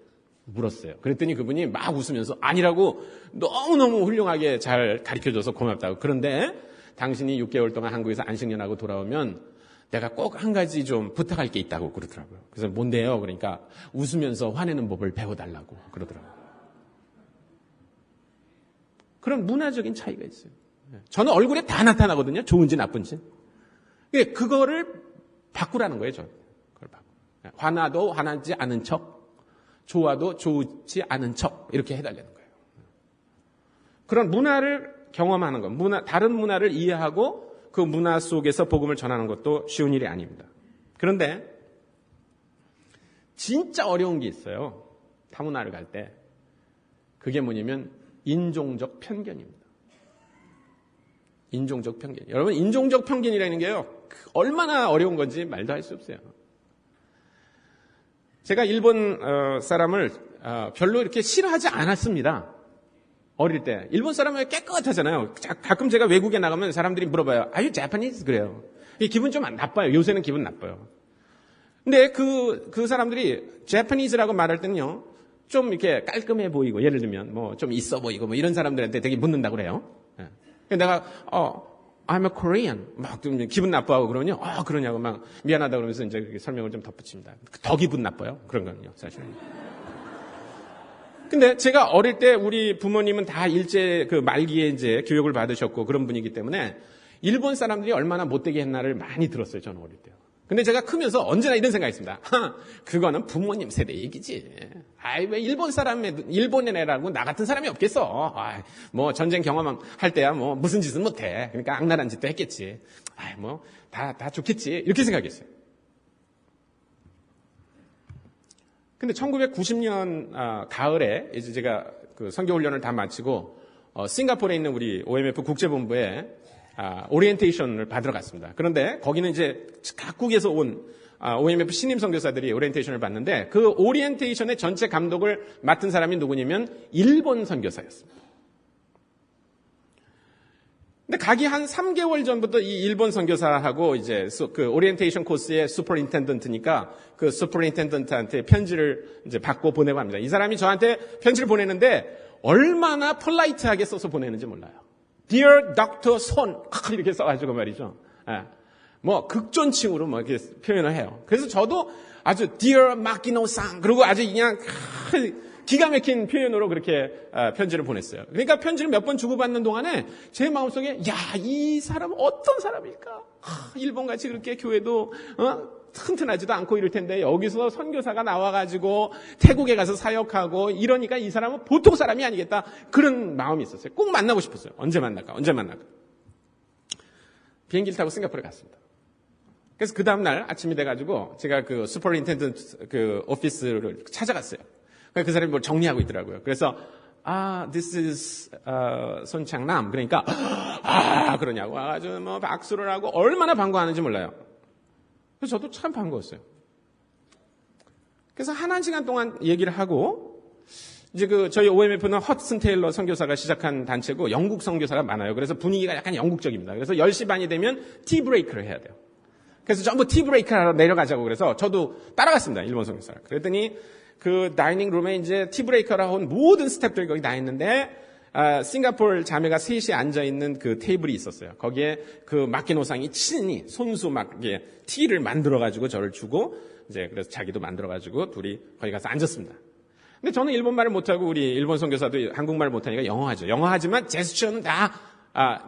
물었어요. 그랬더니 그분이 막 웃으면서 아니라고 너무너무 훌륭하게 잘 가르쳐줘서 고맙다고. 그런데 당신이 6개월 동안 한국에서 안식년하고 돌아오면 내가 꼭 한 가지 좀 부탁할 게 있다고 그러더라고요. 그래서 뭔데요? 그러니까 웃으면서 화내는 법을 배워달라고 그러더라고요. 그런 문화적인 차이가 있어요. 저는 얼굴에 다 나타나거든요. 좋은지 나쁜지. 그거를 바꾸라는 거예요. 저는. 그걸 바꾸. 화나도 화나지 않은 척, 좋아도 좋지 않은 척, 이렇게 해달라는 거예요. 그런 문화를 경험하는 것, 다른 문화를 이해하고 그 문화 속에서 복음을 전하는 것도 쉬운 일이 아닙니다. 그런데 진짜 어려운 게 있어요. 타문화를 갈 때. 그게 뭐냐면 인종적 편견입니다. 인종적 편견. 여러분, 인종적 편견이라는 게요, 얼마나 어려운 건지 말도 할 수 없어요. 제가 일본 사람을 별로 이렇게 싫어하지 않았습니다. 어릴 때. 일본 사람은 깨끗하잖아요. 가끔 제가 외국에 나가면 사람들이 물어봐요. Are you Japanese? 그래요. 기분 좀 나빠요. 요새는 기분 나빠요. 근데 그 사람들이 Japanese라고 말할 때는요, 좀 이렇게 깔끔해 보이고, 예를 들면 뭐 좀 있어 보이고 뭐 이런 사람들한테 되게 묻는다고 그래요. 내가 I'm a Korean 막 좀 기분 나빠하고 그러면요, 그러냐고 막 미안하다 그러면서 이제 설명을 좀 덧붙입니다. 더 기분 나빠요. 그런 거는요, 사실은. 근데 제가 어릴 때 우리 부모님은 다 일제 그 말기에 이제 교육을 받으셨고 그런 분이기 때문에 일본 사람들이 얼마나 못되게 했나를 많이 들었어요. 저는 어릴 때요. 근데 제가 크면서 언제나 이런 생각이 있습니다. 그거는 부모님 세대 얘기지. 아이, 왜 일본의 애라고 나 같은 사람이 없겠어. 아이, 뭐 전쟁 경험할 때야 뭐 무슨 짓은 못해. 그러니까 악랄한 짓도 했겠지. 아이, 뭐 다 좋겠지. 이렇게 생각했어요. 근데 1990년 가을에 이제 제가 그 선교훈련을 다 마치고 싱가포르에 있는 우리 OMF 국제본부에 오리엔테이션을 받으러 갔습니다. 그런데 거기는 이제 각국에서 온 OMF 신임 선교사들이 오리엔테이션을 받는데 그 오리엔테이션의 전체 감독을 맡은 사람이 누구냐면 일본 선교사였습니다. 근데 가기 한 3개월 전부터 이 일본 선교사하고 이제 그 오리엔테이션 코스의 슈퍼인텐던트니까 그 슈퍼인텐던트한테 편지를 이제 받고 보내고 합니다. 이 사람이 저한테 편지를 보내는데 얼마나 폴라이트하게 써서 보내는지 몰라요. Dear Dr. 손 이렇게 써가지고 말이죠. 예. 뭐 극존칭으로 뭐 이렇게 표현을 해요. 그래서 저도 아주 Dear 마키노상 그리고 아주 그냥 기가 막힌 표현으로 그렇게 편지를 보냈어요. 그러니까 편지를 몇 번 주고받는 동안에 제 마음속에 이 사람은 어떤 사람일까? 일본같이 그렇게 교회도 튼튼하지도 않고 이럴 텐데 여기서 선교사가 나와가지고 태국에 가서 사역하고 이러니까 이 사람은 보통 사람이 아니겠다. 그런 마음이 있었어요. 꼭 만나고 싶었어요. 언제 만날까? 비행기를 타고 싱가포르에 갔습니다. 그래서 그 다음날 아침이 돼가지고 제가 그 슈퍼인텐던트 그 오피스를 찾아갔어요. 그 사람이 뭘 정리하고 있더라고요. 그래서 this is 손창남. 그러니까 그러냐고 아주 뭐 박수를 하고 얼마나 반가워하는지 몰라요. 그래서 저도 참 반가웠어요. 그래서 한 시간 동안 얘기를 하고 이제 저희 OMF는 허드슨 테일러 선교사가 시작한 단체고 영국 선교사가 많아요. 그래서 분위기가 약간 영국적입니다. 그래서 10시 반이 되면 티 브레이크를 해야 돼요. 그래서 전부 티 브레이크를 하러 내려가자고 그래서 저도 따라갔습니다. 일본 선교사. 그랬더니 그 다이닝 룸에 이제 티 브레이크를 온 모든 스태프들이 거기 다 있는데 싱가포르 자매가 셋이 앉아있는 그 테이블이 있었어요. 거기에 그 마키노상이 친히 손수 막 이게 티를 만들어가지고 저를 주고 이제 그래서 자기도 만들어가지고 둘이 거기 가서 앉았습니다. 근데 저는 일본말을 못하고 우리 일본 선교사도 한국말을 못하니까 영어하죠. 영어하지만 제스처는 다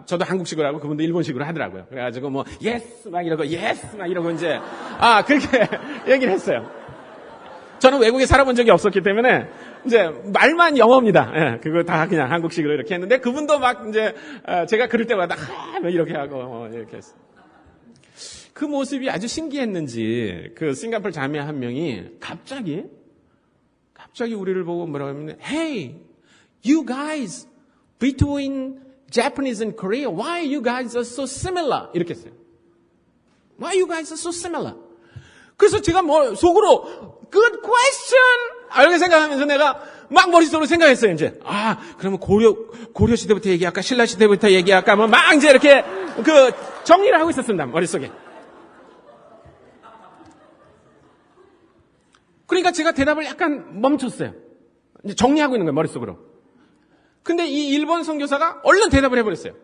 저도 한국식으로 하고 그분도 일본식으로 하더라고요. 그래가지고 뭐 예스 막 이러고 예스 막 이러고 이제 그렇게 얘기를 했어요. 저는 외국에 살아본 적이 없었기 때문에 이제 말만 영어입니다. 예, 그거 다 그냥 한국식으로 이렇게 했는데 그분도 막 이제 제가 그럴 때마다 뭐 이렇게 하고 이렇게 했어요. 그 모습이 아주 신기했는지 그 싱가포르 자매 한 명이 갑자기 우리를 보고 뭐라고 하면 Hey, you guys between Japanese and Korea, why you guys are so similar? 이렇게 했어요. Why you guys are so similar? 그래서 제가 뭐 속으로 Good question! 이렇게 생각하면서 내가 막 머릿속으로 생각했어요, 이제. 그러면 고려 시대부터 얘기할까? 신라 시대부터 얘기할까? 뭐 막 이제 이렇게 정리를 하고 있었습니다, 머릿속에. 그러니까 제가 대답을 약간 멈췄어요. 이제 정리하고 있는 거예요, 머릿속으로. 근데 이 일본 선교사가 얼른 대답을 해버렸어요.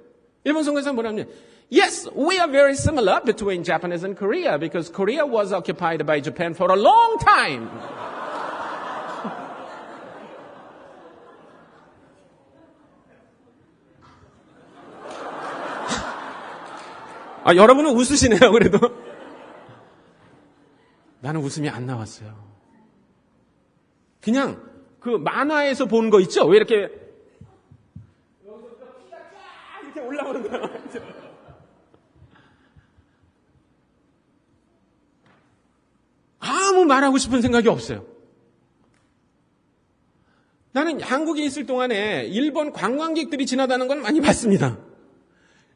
일본 선교사가 뭐라냐면 Yes, we are very similar between Japanese and Korea because Korea was occupied by Japan for a long time. 여러분은 웃으시네요, 그래도. 나는 웃음이 안 나왔어요. 그냥 그 만화에서 본 거 있죠? 왜 이렇게 여기서부터 피가 쫙 이렇게 올라오는 거예요. 아무 말하고 싶은 생각이 없어요. 나는 한국에 있을 동안에 일본 관광객들이 지나다는 건 많이 봤습니다.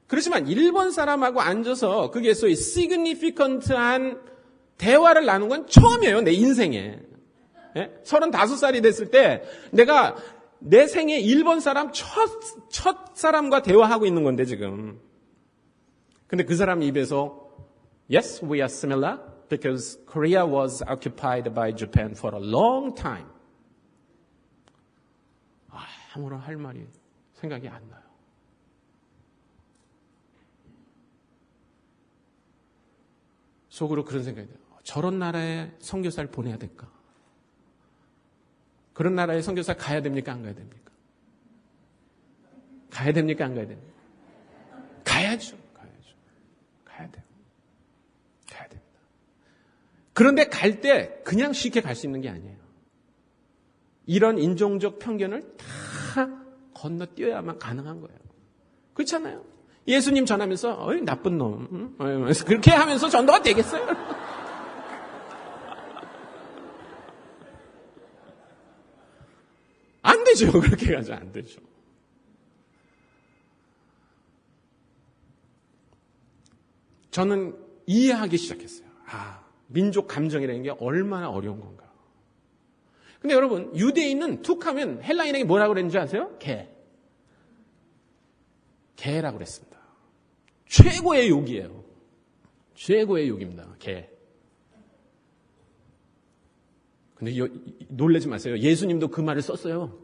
그렇지만 일본 사람하고 앉아서 그게 소위 significant한 대화를 나눈 건 처음이에요. 내 인생에. 35살이 됐을 때 내가 내 생에 일본 사람 첫 사람과 대화하고 있는 건데 지금. 근데 그 사람 입에서 Yes, we are similar because Korea was occupied by Japan for a long time. 아무런 할 말이 생각이 안 나요. 속으로 그런 생각이 들어요. 저런 나라에 선교사를 보내야 될까? 그런 나라에 선교사 가야 됩니까? 안 가야 됩니까? 가야 됩니까? 안 가야 됩니까? 가야죠. 가야 돼요. 가야 됩니다. 그런데 갈 때 그냥 쉽게 갈 수 있는 게 아니에요. 이런 인종적 편견을 다 건너뛰어야만 가능한 거예요. 그렇잖아요. 예수님 전하면서 어이 나쁜 놈 그렇게 하면서 전도가 되겠어요? 안 되죠. 그렇게 가죠. 안 되죠. 저는 이해하기 시작했어요. 민족 감정이라는 게 얼마나 어려운 건가. 근데 여러분, 유대인은 툭 하면 헬라인에게 뭐라고 그랬는지 아세요? 개라고 그랬습니다. 최고의 욕이에요. 최고의 욕입니다. 개. 근데 놀라지 마세요. 예수님도 그 말을 썼어요.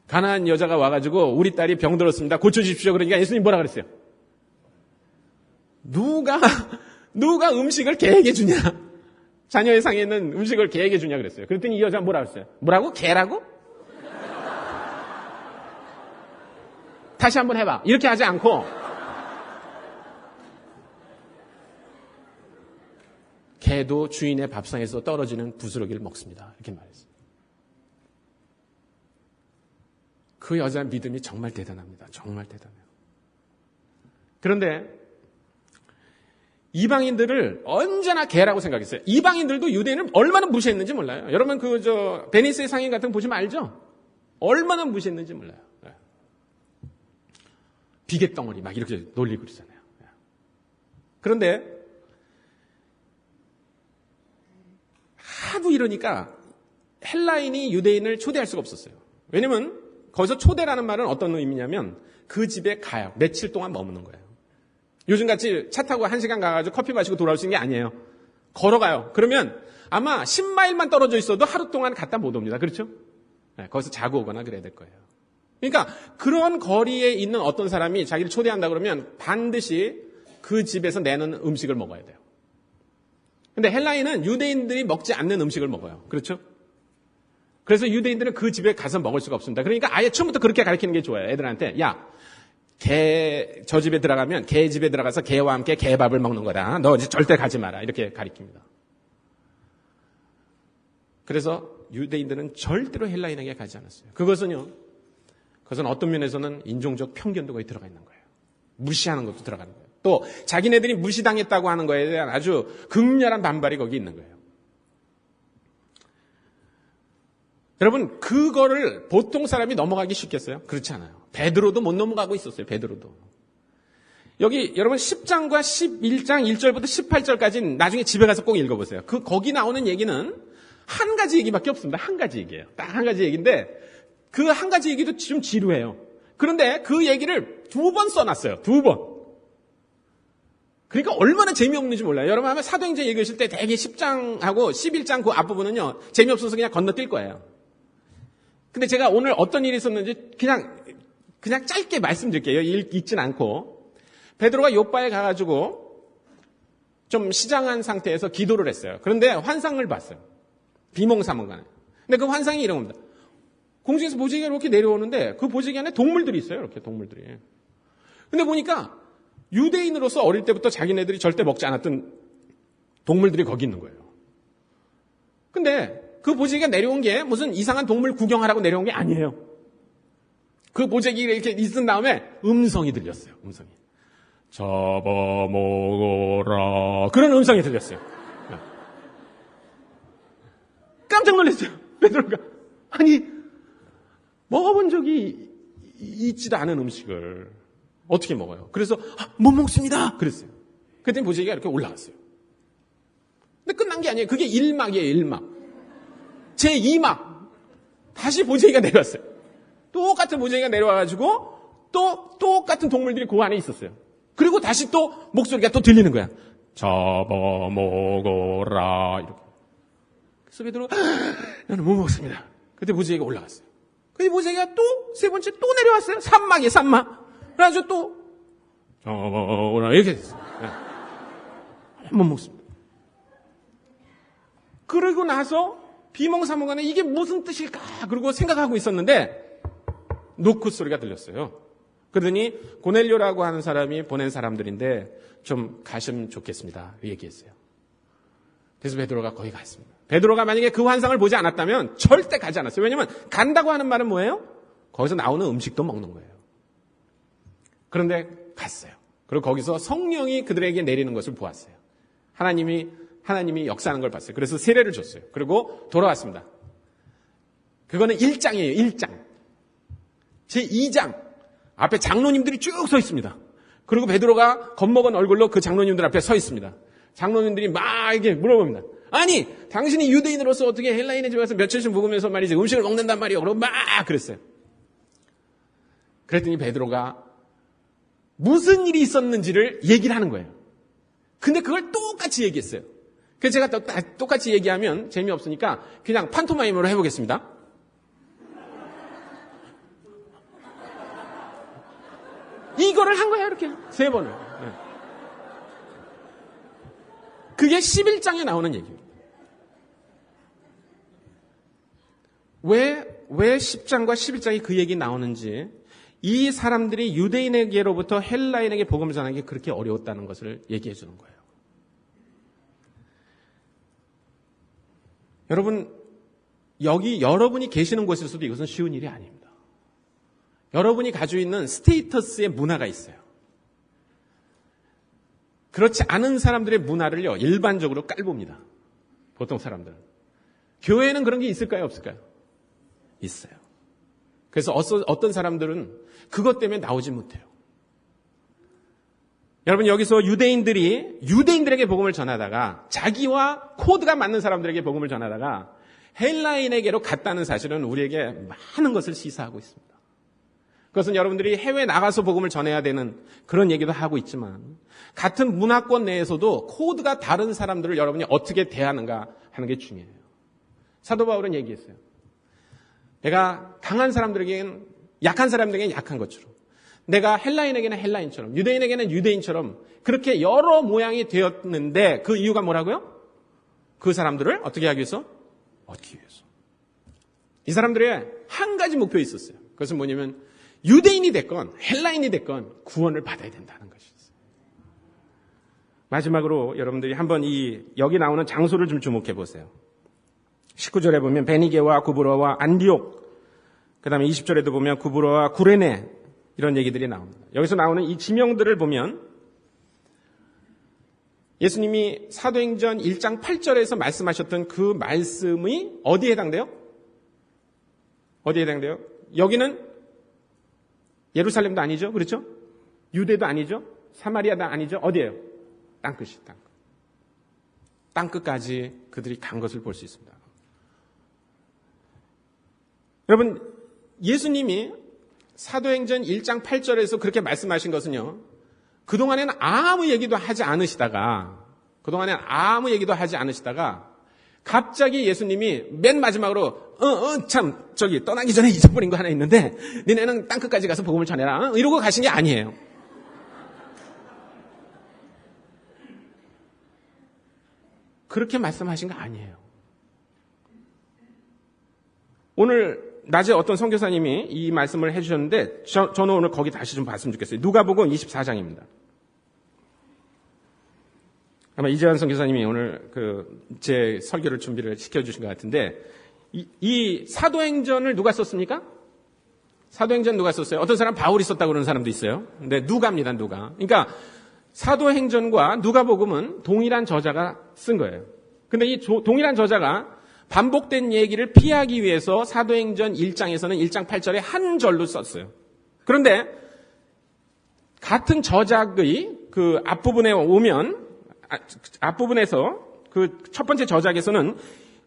가난한 여자가 와가지고 우리 딸이 병들었습니다. 고쳐주십시오. 그러니까 예수님 뭐라 그랬어요? 누가 음식을 개에게 주냐? 자녀의 상에 있는 음식을 개에게 주냐 그랬어요. 그랬더니 이 여자가 뭐라 그랬어요? 뭐라고? 개라고? 다시 한번 해봐. 이렇게 하지 않고 개도 주인의 밥상에서 떨어지는 부스러기를 먹습니다. 이렇게 말했어요. 그 여자 믿음이 정말 대단합니다. 정말 대단해요. 그런데 이방인들을 언제나 개라고 생각했어요. 이방인들도 유대인을 얼마나 무시했는지 몰라요. 여러분 베니스의 상인 같은 거 보시면 알죠? 얼마나 무시했는지 몰라요. 비계덩어리 막 이렇게 놀리고 그러잖아요. 그런데 하도 이러니까 헬라인이 유대인을 초대할 수가 없었어요. 왜냐면 거기서 초대라는 말은 어떤 의미냐면 그 집에 가요. 며칠 동안 머무는 거예요. 요즘같이 차 타고 1시간 가가지고 커피 마시고 돌아올 수 있는 게 아니에요. 걸어가요. 그러면 아마 10마일만 떨어져 있어도 하루 동안 갔다 못 옵니다. 그렇죠? 거기서 자고 오거나 그래야 될 거예요. 그러니까 그런 거리에 있는 어떤 사람이 자기를 초대한다 그러면 반드시 그 집에서 내는 음식을 먹어야 돼요. 근데 헬라인은 유대인들이 먹지 않는 음식을 먹어요. 그렇죠? 그래서 유대인들은 그 집에 가서 먹을 수가 없습니다. 그러니까 아예 처음부터 그렇게 가르치는 게 좋아요. 애들한테 저 집에 들어가면 개 집에 들어가서 개와 함께 개밥을 먹는 거다. 너 이제 절대 가지 마라. 이렇게 가르칩니다. 그래서 유대인들은 절대로 헬라인에게 가지 않았어요. 그것은 어떤 면에서는 인종적 편견도 거의 들어가 있는 거예요. 무시하는 것도 들어가는 거예요. 또 자기네들이 무시당했다고 하는 거에 대한 아주 극렬한 반발이 거기 있는 거예요. 여러분, 그거를 보통 사람이 넘어가기 쉽겠어요? 그렇지 않아요. 베드로도 못 넘어가고 있었어요. 베드로도. 여기 여러분 10장과 11장 1절부터 18절까지 나중에 집에 가서 꼭 읽어보세요. 거기 나오는 얘기는 한 가지 얘기밖에 없습니다. 한 가지 얘기예요. 딱 한 가지 얘기인데 그 한 가지 얘기도 좀 지루해요. 그런데 그 얘기를 2번 써놨어요. 2번. 그러니까 얼마나 재미없는지 몰라요. 여러분 아마 사도행전 읽으실 때 대개 10장하고 11장 그 앞부분은요. 재미없어서 그냥 건너뛸 거예요. 근데 제가 오늘 어떤 일이 있었는지 그냥 짧게 말씀드릴게요. 읽진 않고. 베드로가 요빠에 가가지고 좀 시장한 상태에서 기도를 했어요. 그런데 환상을 봤어요. 비몽사몽간에. 근데 그 환상이 이런 겁니다. 공중에서 보지개가 이렇게 내려오는데 그 보지개 안에 동물들이 있어요. 이렇게 동물들이. 근데 보니까 유대인으로서 어릴 때부터 자기네들이 절대 먹지 않았던 동물들이 거기 있는 거예요. 근데 그 보지개가 내려온 게 무슨 이상한 동물 구경하라고 내려온 게 아니에요. 그 보지개가 이렇게 있은 다음에 음성이 들렸어요. 음성이. 잡아먹어라. 그런 음성이 들렸어요. 깜짝 놀랐어요. 베드로가. 아니, 먹어본 적이 있지도 않은 음식을 어떻게 먹어요? 그래서 못 먹습니다. 그랬어요. 그랬더니 보지개가 이렇게 올라갔어요. 근데 끝난 게 아니에요. 그게 1막이에요. 1막. 제 2막. 다시 보지개가 내려왔어요. 똑같은 보지개가 내려와가지고 또 똑같은 동물들이 그 안에 있었어요. 그리고 다시 또 목소리가 또 들리는 거야. 잡아먹어라. 이렇게. 그래서 베드로가 나는 못 먹습니다. 그때 보지개가 올라갔어요. 근데 보지개가 또 세 번째 또 내려왔어요. 3막이에요. 3막. 그래가지고 또 잡아먹어라. 이렇게 됐어요. 못 먹습니다. 그러고 나서 비몽사몽간에 이게 무슨 뜻일까? 그러고 생각하고 있었는데 노크 소리가 들렸어요. 그러더니 고넬료라고 하는 사람이 보낸 사람들인데 좀 가시면 좋겠습니다. 얘기했어요. 그래서 베드로가 거기 갔습니다. 베드로가 만약에 그 환상을 보지 않았다면 절대 가지 않았어요. 왜냐하면 간다고 하는 말은 뭐예요? 거기서 나오는 음식도 먹는 거예요. 그런데 갔어요. 그리고 거기서 성령이 그들에게 내리는 것을 보았어요. 하나님이 역사하는 걸 봤어요. 그래서 세례를 줬어요. 그리고 돌아왔습니다. 그거는 1장이에요. 1장. 제2장. 앞에 장로님들이 쭉 서 있습니다. 그리고 베드로가 겁먹은 얼굴로 그 장로님들 앞에 서 있습니다. 장로님들이 막 이렇게 물어봅니다. 아니, 당신이 유대인으로서 어떻게 헬라인의 집에 가서 며칠씩 묵으면서 말이지 음식을 먹는단 말이에요. 그러고 막 그랬어요. 그랬더니 베드로가 무슨 일이 있었는지를 얘기를 하는 거예요. 근데 그걸 똑같이 얘기했어요. 그래서 제가 똑같이 얘기하면 재미없으니까 그냥 판토마임으로 해보겠습니다. 이거를 한 거예요. 이렇게 3번을. 네. 그게 11장에 나오는 얘기입니다. 왜 10장과 11장이 그 얘기 나오는지, 이 사람들이 유대인에게로부터 헬라인에게 복음을 전하는 게 그렇게 어려웠다는 것을 얘기해 주는 거예요. 여러분, 여기 여러분이 계시는 곳에서도 이것은 쉬운 일이 아닙니다. 여러분이 가지고 있는 스테이터스의 문화가 있어요. 그렇지 않은 사람들의 문화를요, 일반적으로 깔봅니다. 보통 사람들은. 교회에는 그런 게 있을까요? 없을까요? 있어요. 그래서 어떤 사람들은 그것 때문에 나오지 못해요. 여러분, 여기서 유대인들에게 복음을 전하다가 자기와 코드가 맞는 사람들에게 복음을 전하다가 헬라인에게로 갔다는 사실은 우리에게 많은 것을 시사하고 있습니다. 그것은 여러분들이 해외에 나가서 복음을 전해야 되는 그런 얘기도 하고 있지만, 같은 문화권 내에서도 코드가 다른 사람들을 여러분이 어떻게 대하는가 하는 게 중요해요. 사도 바울은 얘기했어요. 내가 강한 사람들에게는 약한 사람들에게는 약한 것처럼, 내가 헬라인에게는 헬라인처럼, 유대인에게는 유대인처럼 그렇게 여러 모양이 되었는데, 그 이유가 뭐라고요? 그 사람들을 어떻게 하기 위해서? 얻기 위해서. 이 사람들의 한 가지 목표가 있었어요. 그것은 뭐냐면 유대인이 됐건 헬라인이 됐건 구원을 받아야 된다는 것이었어요. 마지막으로 여러분들이 한번 여기 나오는 장소를 좀 주목해 보세요. 19절에 보면 베니게와 구브로와 안디옥, 그 다음에 20절에도 보면 구브로와 구레네, 이런 얘기들이 나옵니다. 여기서 나오는 이 지명들을 보면 예수님이 사도행전 1장 8절에서 말씀하셨던 그 말씀이 어디에 해당돼요? 어디에 해당돼요? 여기는 예루살렘도 아니죠? 그렇죠? 유대도 아니죠? 사마리아도 아니죠? 어디예요? 땅끝이 땅끝. 땅끝까지 그들이 간 것을 볼 수 있습니다. 여러분, 예수님이 사도행전 1장 8절에서 그렇게 말씀하신 것은요, 그동안에는 아무 얘기도 하지 않으시다가 갑자기 예수님이 맨 마지막으로 떠나기 전에 잊어버린 거 하나 있는데 니네는 땅끝까지 가서 복음을 전해라, 이러고 가신 게 아니에요. 그렇게 말씀하신 거 아니에요. 오늘 낮에 어떤 선교사님이 이 말씀을 해주셨는데 저는 오늘 거기 다시 좀 봤으면 좋겠어요. 누가복음 24장입니다. 아마 이재환 선교사님이 오늘 제 설교를 준비를 시켜주신 것 같은데, 이 사도행전을 누가 썼습니까? 사도행전 누가 썼어요? 어떤 사람 바울이 썼다고 그러는 사람도 있어요. 근데 누가입니다, 누가. 그러니까 사도행전과 누가복음은 동일한 저자가 쓴 거예요. 근데 이 동일한 저자가 반복된 얘기를 피하기 위해서 사도행전 1장에서는 1장 8절에 한 절로 썼어요. 그런데 같은 저작의 그 앞부분에서 그 첫 번째 저작에서는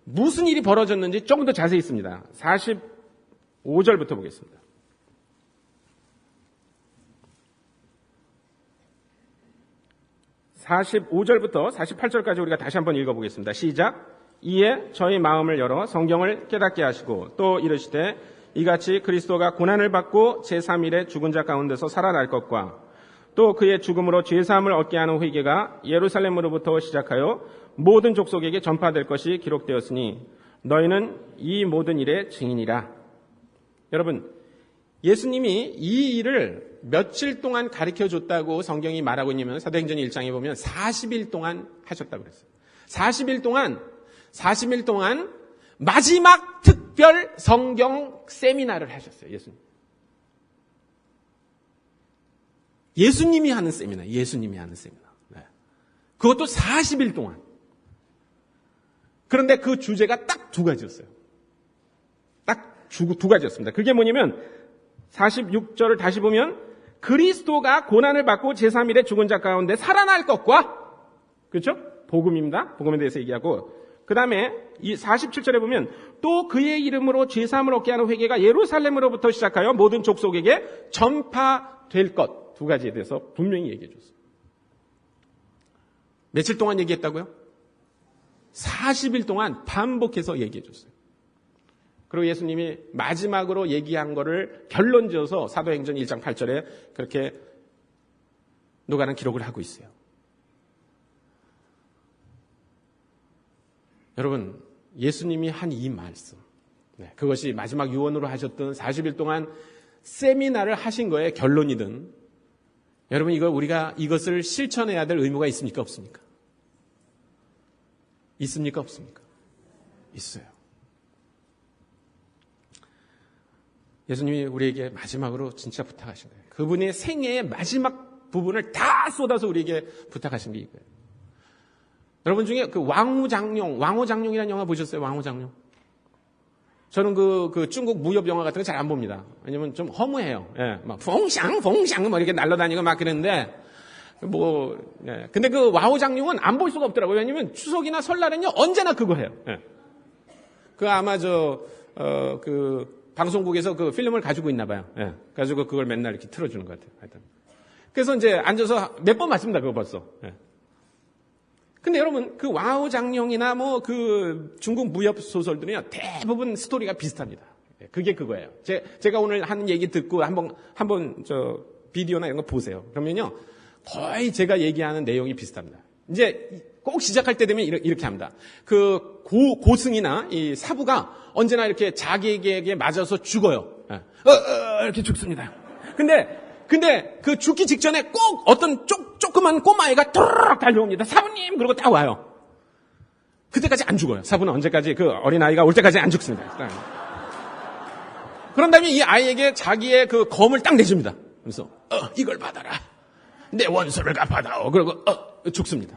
무슨 일이 벌어졌는지 조금 더 자세히 있습니다. 45절부터 보겠습니다. (45절부터) 48절까지 우리가 다시 한번 읽어보겠습니다. 시작. 이에 저희 마음을 열어 성경을 깨닫게 하시고 또 이르시되 이같이 그리스도가 고난을 받고 제3일에 죽은 자 가운데서 살아날 것과 또 그의 죽음으로 죄사함을 얻게 하는 회개가 예루살렘으로부터 시작하여 모든 족속에게 전파될 것이 기록되었으니 너희는 이 모든 일의 증인이라. 여러분, 예수님이 이 일을 며칠 동안 가르쳐줬다고 성경이 말하고 있냐면 사도행전 1장에 보면 40일 동안 하셨다고 그랬어요. 40일 동안 마지막 특별 성경 세미나를 하셨어요. 예수님이 하는 세미나. 네. 그것도 40일 동안. 그런데 그 주제가 딱 두 가지였어요. 딱 두 가지였습니다. 그게 뭐냐면 46절을 다시 보면 그리스도가 고난을 받고 제3일에 죽은 자 가운데 살아날 것과, 그렇죠? 복음입니다. 복음에 대해서 얘기하고, 그 다음에 이 47절에 보면 또 그의 이름으로 죄사함을 얻게 하는 회개가 예루살렘으로부터 시작하여 모든 족속에게 전파될 것. 두 가지에 대해서 분명히 얘기해 줬어요. 며칠 동안 얘기했다고요? 40일 동안 반복해서 얘기해 줬어요. 그리고 예수님이 마지막으로 얘기한 거를 결론 지어서 사도행전 1장 8절에 그렇게 누가는 기록을 하고 있어요. 여러분, 예수님이 한 이 말씀, 그것이 마지막 유언으로 하셨던 40일 동안 세미나를 하신 거의 결론이든, 여러분, 우리가 이것을 실천해야 될 의무가 있습니까? 없습니까? 있습니까? 없습니까? 있어요. 예수님이 우리에게 마지막으로 진짜 부탁하신 거예요. 그분의 생애의 마지막 부분을 다 쏟아서 우리에게 부탁하신 게 이거예요. 여러분 중에 그 왕호장룡이라는 영화 보셨어요? 왕호장룡. 저는 그 중국 무협 영화 같은 거 잘 안 봅니다. 왜냐면 좀 허무해요. 예, 막 봉샹 뭐 이렇게 날아다니고 막 그랬는데 예. 근데 그 왕호장룡은 안 볼 수가 없더라고요. 왜냐면 추석이나 설날은요 언제나 그거 해요. 예. 그 아마 그 방송국에서 그 필름을 가지고 있나 봐요. 예. 가지고 그걸 맨날 이렇게 틀어주는 것 같아요. 하여튼. 그래서 이제 앉아서 몇 번 봤습니다. 그거 벌써. 예. 근데 여러분, 그 왕호장룡이나 그 중국 무협 소설들은요, 대부분 스토리가 비슷합니다. 그게 그거예요. 제가 오늘 하는 얘기 듣고 한번 비디오나 이런 거 보세요. 그러면요, 거의 제가 얘기하는 내용이 비슷합니다. 이제 꼭 시작할 때 되면 이렇게 합니다. 그 고승이나 이 사부가 언제나 이렇게 자기에게 맞아서 죽어요. 이렇게 죽습니다. 근데 그 죽기 직전에 꼭 어떤 조그만 꼬마애가 또르륵 달려옵니다. 사부님! 그러고 딱 와요. 그때까지 안 죽어요. 사부는 언제까지 그 어린아이가 올 때까지 안 죽습니다. 그런 다음에 이 아이에게 자기의 그 검을 딱 내줍니다. 그래서 이걸 받아라. 내 원수를 갚아다오. 그러고 죽습니다.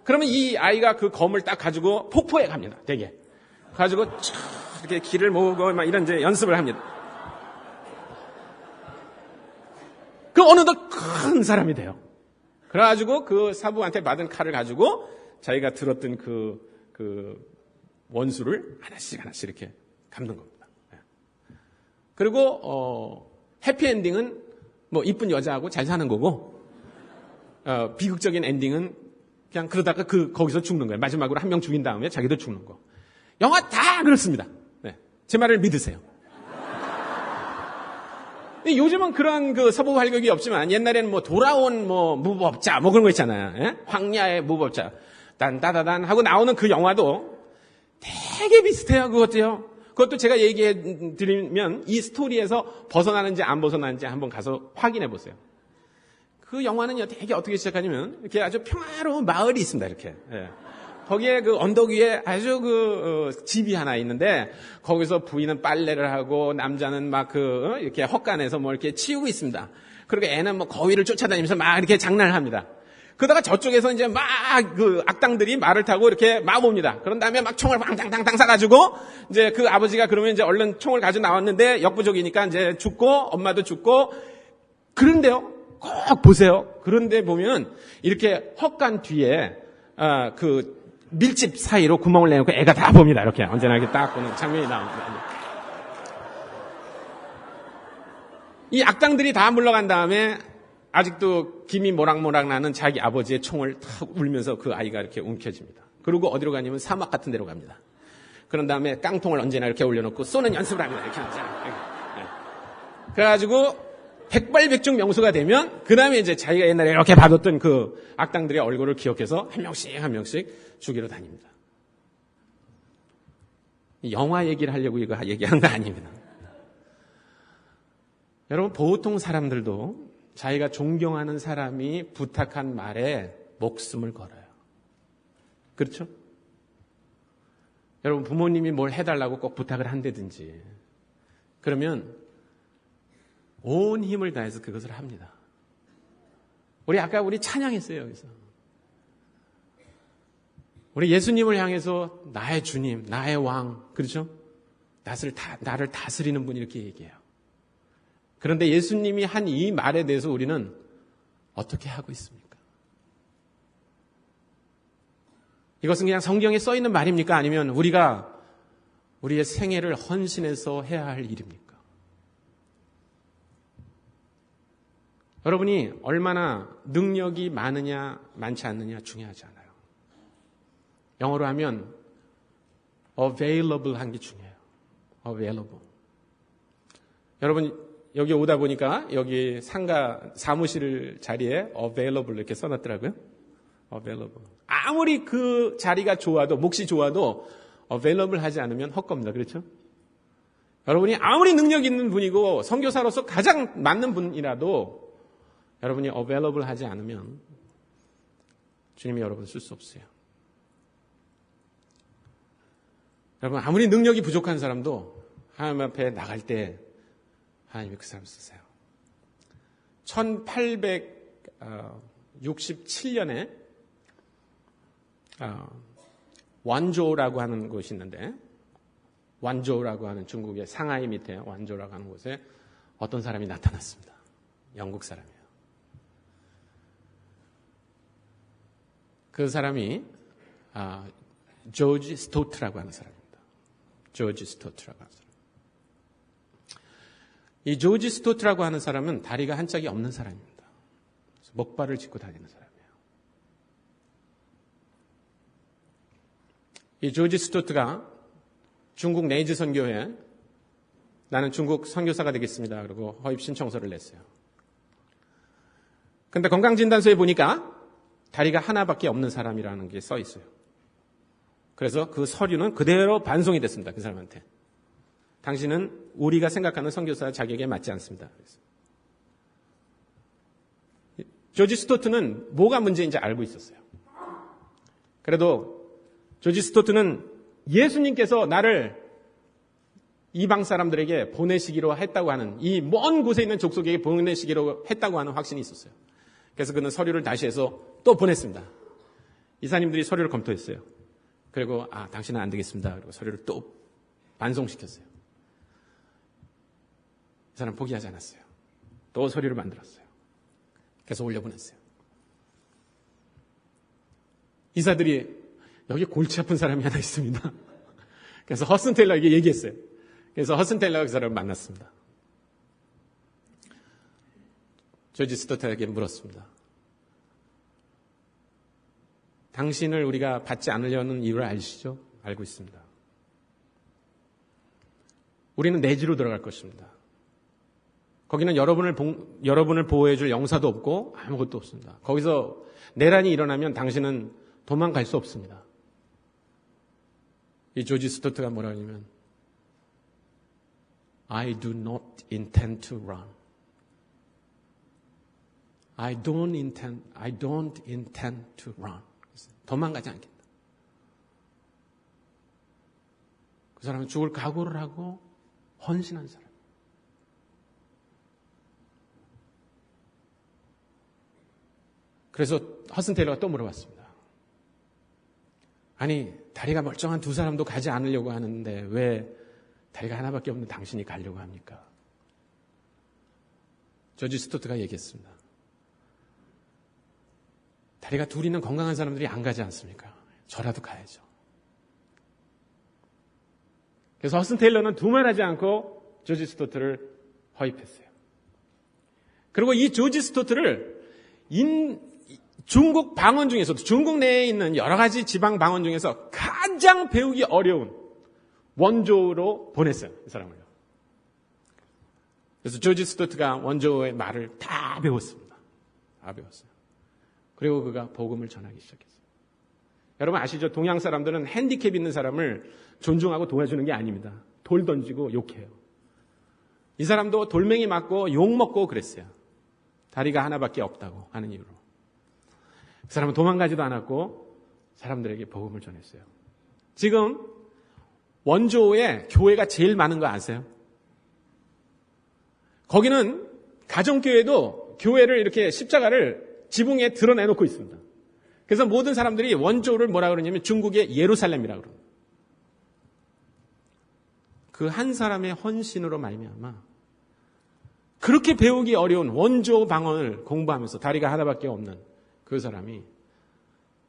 그러면 이 아이가 그 검을 딱 가지고 폭포에 갑니다. 되게. 가지고 이렇게 길을 모으고 막 이런 이제 연습을 합니다. 그 어느덧 큰 사람이 돼요. 그래가지고 그 사부한테 받은 칼을 가지고 자기가 들었던 그 원수를 하나씩 이렇게 감는 겁니다. 그리고 해피엔딩은 뭐 이쁜 여자하고 잘 사는 거고, 비극적인 엔딩은 그냥 그러다가 거기서 죽는 거예요. 마지막으로 한 명 죽인 다음에 자기도 죽는 거. 영화 다 그렇습니다. 네. 제 말을 믿으세요. 요즘은 그런 그 서부 활격이 없지만 옛날에는 뭐 돌아온 무법자 그런 거 있잖아요. 예? 황야의 무법자 딴따다단 하고 나오는 그 영화도 되게 비슷해요. 그것도 제가 얘기해 드리면 이 스토리에서 벗어나는지 안 벗어나는지 한번 가서 확인해 보세요. 그 영화는요 되게 어떻게 시작하냐면 이렇게 아주 평화로운 마을이 있습니다. 이렇게. 예. 거기에 그 언덕 위에 아주 집이 하나 있는데 거기서 부인은 빨래를 하고 남자는 막 이렇게 헛간에서 뭐 이렇게 치우고 있습니다. 그리고 애는 뭐 거위를 쫓아다니면서 막 이렇게 장난을 합니다. 그러다가 저쪽에서 이제 막 그 악당들이 말을 타고 이렇게 막 옵니다. 그런 다음에 막 총을 방탕탕탕 쏴가지고 이제 그 아버지가 그러면 이제 얼른 총을 가지고 나왔는데 역부족이니까 이제 죽고 엄마도 죽고. 그런데요 꼭 보세요. 그런데 보면 이렇게 헛간 뒤에 그 밀집 사이로 구멍을 내놓고 애가 다 봅니다. 이렇게 언제나 이렇게 딱 보는 장면이 나옵니다. 이 악당들이 다 물러간 다음에 아직도 김이 모락모락 나는 자기 아버지의 총을 탁 울면서 그 아이가 이렇게 움켜집니다. 그리고 어디로 가냐면 사막 같은 데로 갑니다. 그런 다음에 깡통을 언제나 이렇게 올려놓고 쏘는 연습을 합니다. 이렇게 하면서. 그래가지고 백발백중 명수가 되면 그 다음에 이제 자기가 옛날에 이렇게 봐뒀던 그 악당들의 얼굴을 기억해서 한 명씩 죽이러 다닙니다. 영화 얘기를 하려고 이거 얘기한 거 아닙니다. 여러분 보통 사람들도 자기가 존경하는 사람이 부탁한 말에 목숨을 걸어요. 그렇죠? 여러분, 부모님이 뭘 해달라고 꼭 부탁을 한다든지 그러면 온 힘을 다해서 그것을 합니다. 아까 우리 찬양했어요, 여기서. 우리 예수님을 향해서 나의 주님, 나의 왕, 그렇죠? 나를 다스리는 분 이렇게 얘기해요. 그런데 예수님이 한 이 말에 대해서 우리는 어떻게 하고 있습니까? 이것은 그냥 성경에 써 있는 말입니까? 아니면 우리가 우리의 생애를 헌신해서 해야 할 일입니까? 여러분이 얼마나 능력이 많으냐, 많지 않느냐 중요하지 않아요. 영어로 하면 available 한 게 중요해요. available. 여러분, 여기 오다 보니까 여기 상가 사무실 자리에 available 이렇게 써놨더라고요. available. 아무리 그 자리가 좋아도, 몫이 좋아도 available 하지 않으면 헛겁니다. 그렇죠? 여러분이 아무리 능력 있는 분이고 선교사로서 가장 맞는 분이라도 여러분이 available 하지 않으면 주님이 여러분을 쓸 수 없어요. 여러분, 아무리 능력이 부족한 사람도 하나님 앞에 나갈 때 하나님이 그 사람 쓰세요. 1867년에 완조라고 하는 곳이 있는데, 완조라고 하는 중국의 상하이 밑에 완조라고 하는 곳에 어떤 사람이 나타났습니다. 영국 사람이에요. 그 사람이 조지 스토트라고 하는 사람입니다. 조지 스토트라고 하는 사람. 이 조지 스토트라고 하는 사람은 다리가 한 짝이 없는 사람입니다. 목발을 짚고 다니는 사람이에요. 이 조지 스토트가 중국 네이지 선교회 나는 중국 선교사가 되겠습니다. 그리고 허입 신청서를 냈어요. 그런데 건강진단서에 보니까 다리가 하나밖에 없는 사람이라는 게 써 있어요. 그래서 그 서류는 그대로 반송이 됐습니다. 그 사람한테. 당신은 우리가 생각하는 선교사 자격에 맞지 않습니다. 그래서. 조지 스토트는 뭐가 문제인지 알고 있었어요. 그래도 조지 스토트는 예수님께서 나를 이방 사람들에게 보내시기로 했다고 하는, 이 먼 곳에 있는 족속에게 보내시기로 했다고 하는 확신이 있었어요. 그래서 그는 서류를 다시 해서 또 보냈습니다. 이사님들이 서류를 검토했어요. 그리고 당신은 안 되겠습니다. 그리고 서류를 또 반송시켰어요. 이 사람 포기하지 않았어요. 또 서류를 만들었어요. 그래서 올려보냈어요. 이사들이 여기 골치 아픈 사람이 하나 있습니다. 그래서 허슨 테일러에게 얘기했어요. 그래서 허슨 테일러가 그 사람을 만났습니다. 조지 스토트에게 물었습니다. 당신을 우리가 받지 않으려는 이유를 아시죠? 알고 있습니다. 우리는 내지로 들어갈 것입니다. 거기는 여러분을 보호해줄 영사도 없고 아무것도 없습니다. 거기서 내란이 일어나면 당신은 도망갈 수 없습니다. 이 조지 스토트가 뭐라 하냐면 I don't intend to run. I don't intend to run. 도망가지 않겠다. 그 사람은 죽을 각오를 하고 헌신한 사람. 그래서 허슨 테일러가 또 물어봤습니다. 아니, 다리가 멀쩡한 두 사람도 가지 않으려고 하는데 왜 다리가 하나밖에 없는 당신이 가려고 합니까? 조지 스토트가 얘기했습니다. 다리가 둘 있는 건강한 사람들이 안 가지 않습니까? 저라도 가야죠. 그래서 허슨 테일러는 두말하지 않고 조지 스토트를 허입했어요. 그리고 이 조지 스토트를 중국 방언 중에서도, 중국 내에 있는 여러 가지 지방 방언 중에서 가장 배우기 어려운 원조로 보냈어요. 이 사람을요. 그래서 조지 스토트가 원조의 말을 다 배웠습니다. 다 배웠어요. 그리고 그가 복음을 전하기 시작했어요. 여러분 아시죠? 동양 사람들은 핸디캡 있는 사람을 존중하고 도와주는 게 아닙니다. 돌 던지고 욕해요. 이 사람도 돌멩이 맞고 욕 먹고 그랬어요. 다리가 하나밖에 없다고 하는 이유로. 그 사람은 도망가지도 않았고 사람들에게 복음을 전했어요. 지금 원조에 교회가 제일 많은 거 아세요? 거기는 가정교회도 교회를 이렇게 십자가를 지붕에 드러내놓고 있습니다. 그래서 모든 사람들이 원조를 뭐라 그러냐면 중국의 예루살렘이라고 그럽니다. 그 한 사람의 헌신으로 말미암아 그렇게 배우기 어려운 원조 방언을 공부하면서 다리가 하나밖에 없는 그 사람이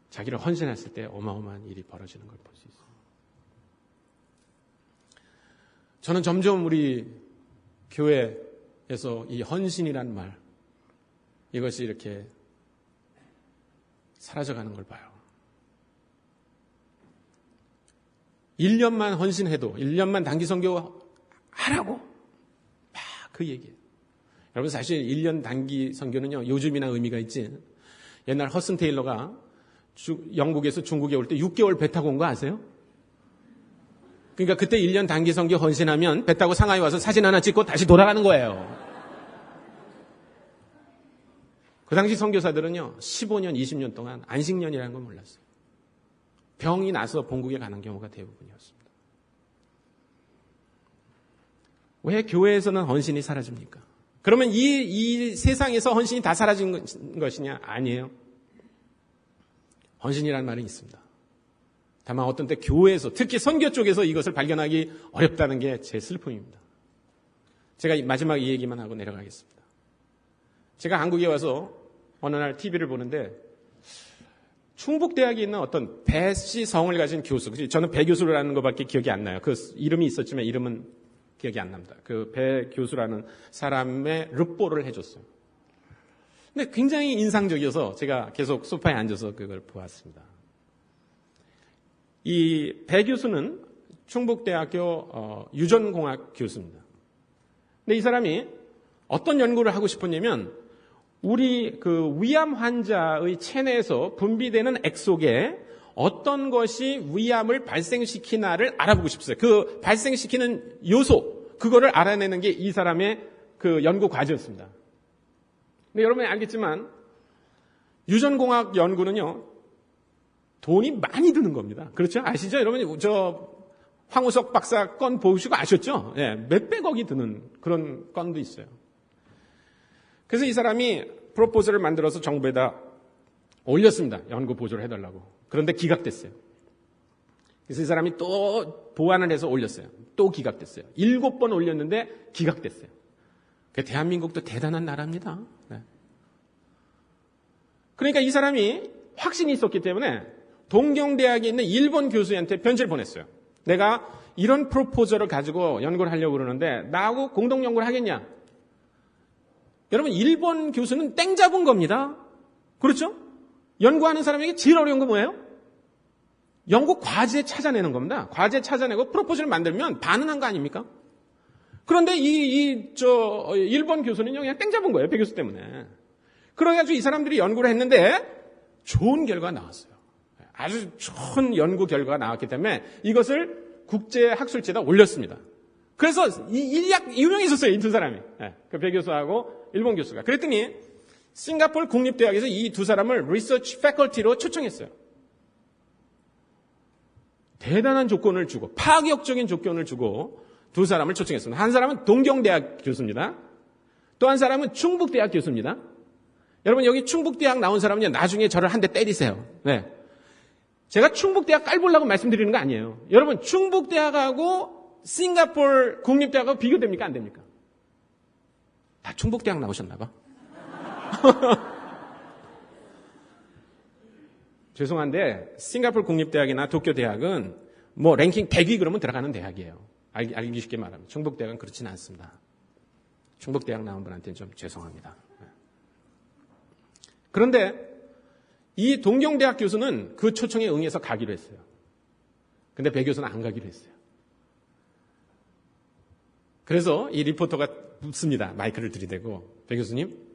자기를 헌신했을 때 어마어마한 일이 벌어지는 걸 볼 수 있어요. 저는 점점 우리 교회에서 이 헌신이란 말, 이것이 이렇게 사라져가는 걸 봐요. 1년만 헌신해도, 1년만 단기 선교 하라고 막 그 얘기예요. 여러분 사실 1년 단기 선교는요, 요즘이나 의미가 있지. 옛날 허슨 테일러가 영국에서 중국에 올 때 6개월 배 타고 온 거 아세요? 그러니까 그때 1년 단기 선교 헌신하면 배 타고 상하이 와서 사진 하나 찍고 다시 돌아가는 거예요. 그 당시 선교사들은요, 15년, 20년 동안 안식년이라는 걸 몰랐어요. 병이 나서 본국에 가는 경우가 대부분이었습니다. 왜 교회에서는 헌신이 사라집니까? 그러면 이 세상에서 헌신이 다 사라진 것이냐? 아니에요. 헌신이라는 말은 있습니다. 다만 어떤 때 교회에서, 특히 선교 쪽에서 이것을 발견하기 어렵다는 게 제 슬픔입니다. 제가 마지막 이 얘기만 하고 내려가겠습니다. 제가 한국에 와서 어느 날 TV를 보는데 충북대학에 있는 어떤 배씨 성을 가진 교수, 저는 배 교수라는 것밖에 기억이 안 나요. 그 이름이 있었지만 이름은 기억이 안 납니다. 그 배 교수라는 사람의 르뽀를 해줬어요. 근데 굉장히 인상적이어서 제가 계속 소파에 앉아서 그걸 보았습니다. 이 배 교수는 충북대학교 유전공학 교수입니다. 근데 이 사람이 어떤 연구를 하고 싶었냐면 우리 그 위암 환자의 체내에서 분비되는 액 속에 어떤 것이 위암을 발생시키나를 알아보고 싶었어요. 그 발생시키는 요소, 그거를 알아내는 게 이 사람의 그 연구 과제였습니다. 근데 여러분이 알겠지만 유전공학 연구는요, 돈이 많이 드는 겁니다. 그렇죠? 아시죠? 여러분이 저 황우석 박사 건 보시고 아셨죠? 예, 몇백억이 드는 그런 건도 있어요. 그래서 이 사람이 프로포즈를 만들어서 정부에다 올렸습니다. 연구 보조를 해달라고. 그런데 기각됐어요. 그래서 이 사람이 또 보완을 해서 올렸어요. 또 기각됐어요. 7번 올렸는데 기각됐어요. 대한민국도 대단한 나라입니다. 네. 그러니까 이 사람이 확신이 있었기 때문에 동경대학에 있는 일본 교수한테 편지를 보냈어요. 내가 이런 프로포저를 가지고 연구를 하려고 그러는데 나하고 공동 연구를 하겠냐? 여러분, 일본 교수는 땡 잡은 겁니다. 그렇죠? 연구하는 사람에게 제일 어려운 건 뭐예요? 연구 과제 찾아내는 겁니다. 과제 찾아내고 프로포즈를 만들면 반응한 거 아닙니까? 그런데 일본 교수는요, 그냥 땡 잡은 거예요. 배 교수 때문에. 그래가지고 이 사람들이 연구를 했는데 좋은 결과가 나왔어요. 아주 좋은 연구 결과가 나왔기 때문에 이것을 국제학술지에다 올렸습니다. 그래서 유명해졌어요, 이 두 사람이. 그 배 교수하고 일본 교수가. 그랬더니 싱가포르 국립대학에서 이 두 사람을 리서치 패컬티로 초청했어요. 대단한 조건을 주고, 파격적인 조건을 주고 두 사람을 초청했습니다. 한 사람은 동경대학 교수입니다. 또 한 사람은 충북대학 교수입니다. 여러분, 여기 충북대학 나온 사람은요, 나중에 저를 한 대 때리세요. 네. 제가 충북대학 깔보려고 말씀드리는 거 아니에요. 여러분, 충북대학하고 싱가포르 국립대학하고 비교됩니까? 안 됩니까? 다 충북대학 나오셨나 봐. 죄송한데 싱가포르 국립대학이나 도쿄대학은 뭐 랭킹 100위 그러면 들어가는 대학이에요. 알기 쉽게 말하면. 충북대학은 그렇지는 않습니다. 충북대학 나온 분한테는 좀 죄송합니다. 그런데 이 동경대학 교수는 그 초청에 응해서 가기로 했어요. 근데 배 교수는 안 가기로 했어요. 그래서 이 리포터가 묻습니다. 마이크를 들이대고, 배 교수님,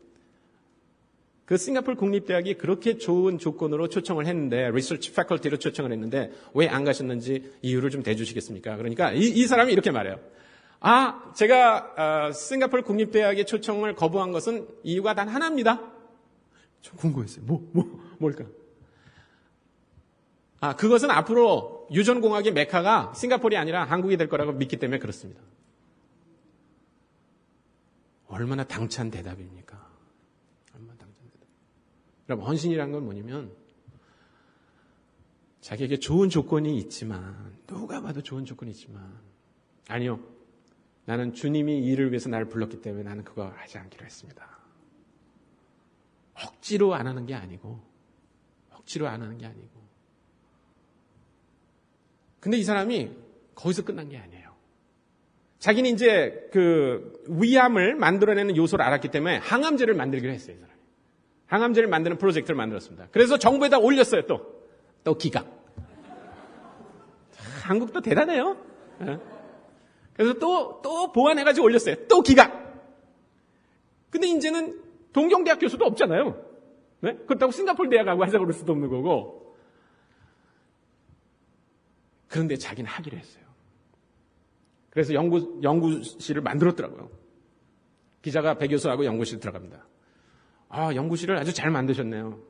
그 싱가포르 국립대학이 그렇게 좋은 조건으로 초청을 했는데, 리서치 패컬티로 초청을 했는데 왜 안 가셨는지 이유를 좀 대주시겠습니까? 그러니까 이 사람이 이렇게 말해요. 제가 싱가포르 국립대학의 초청을 거부한 것은 이유가 단 하나입니다. 좀 궁금했어요. 뭘까? 그것은 앞으로 유전공학의 메카가 싱가포르이 아니라 한국이 될 거라고 믿기 때문에 그렇습니다. 얼마나 당찬 대답입니까? 얼마나 당찬 대답. 여러분, 헌신이라는 건 뭐냐면 자기에게 좋은 조건이 있지만, 누가 봐도 좋은 조건이 있지만, 아니요, 나는 주님이 이 일을 위해서 나를 불렀기 때문에 나는 그거 하지 않기로 했습니다. 억지로 안 하는 게 아니고, 근데 이 사람이 거기서 끝난 게 아니에요. 자기는 이제 그 위암을 만들어내는 요소를 알았기 때문에 항암제를 만들기로 했어요, 이 사람이. 항암제를 만드는 프로젝트를 만들었습니다. 그래서 정부에다 올렸어요, 또 기각. 한국도 대단해요. 그래서 또 보완해가지고 올렸어요. 또 기각. 근데 이제는 동경대학 교수도 없잖아요. 네? 그렇다고 싱가포르 대학하고 하자고 그럴 수도 없는 거고. 그런데 자기는 하기로 했어요. 그래서 연구실을 만들었더라고요. 기자가 배 교수하고 연구실 들어갑니다. 연구실을 아주 잘 만드셨네요.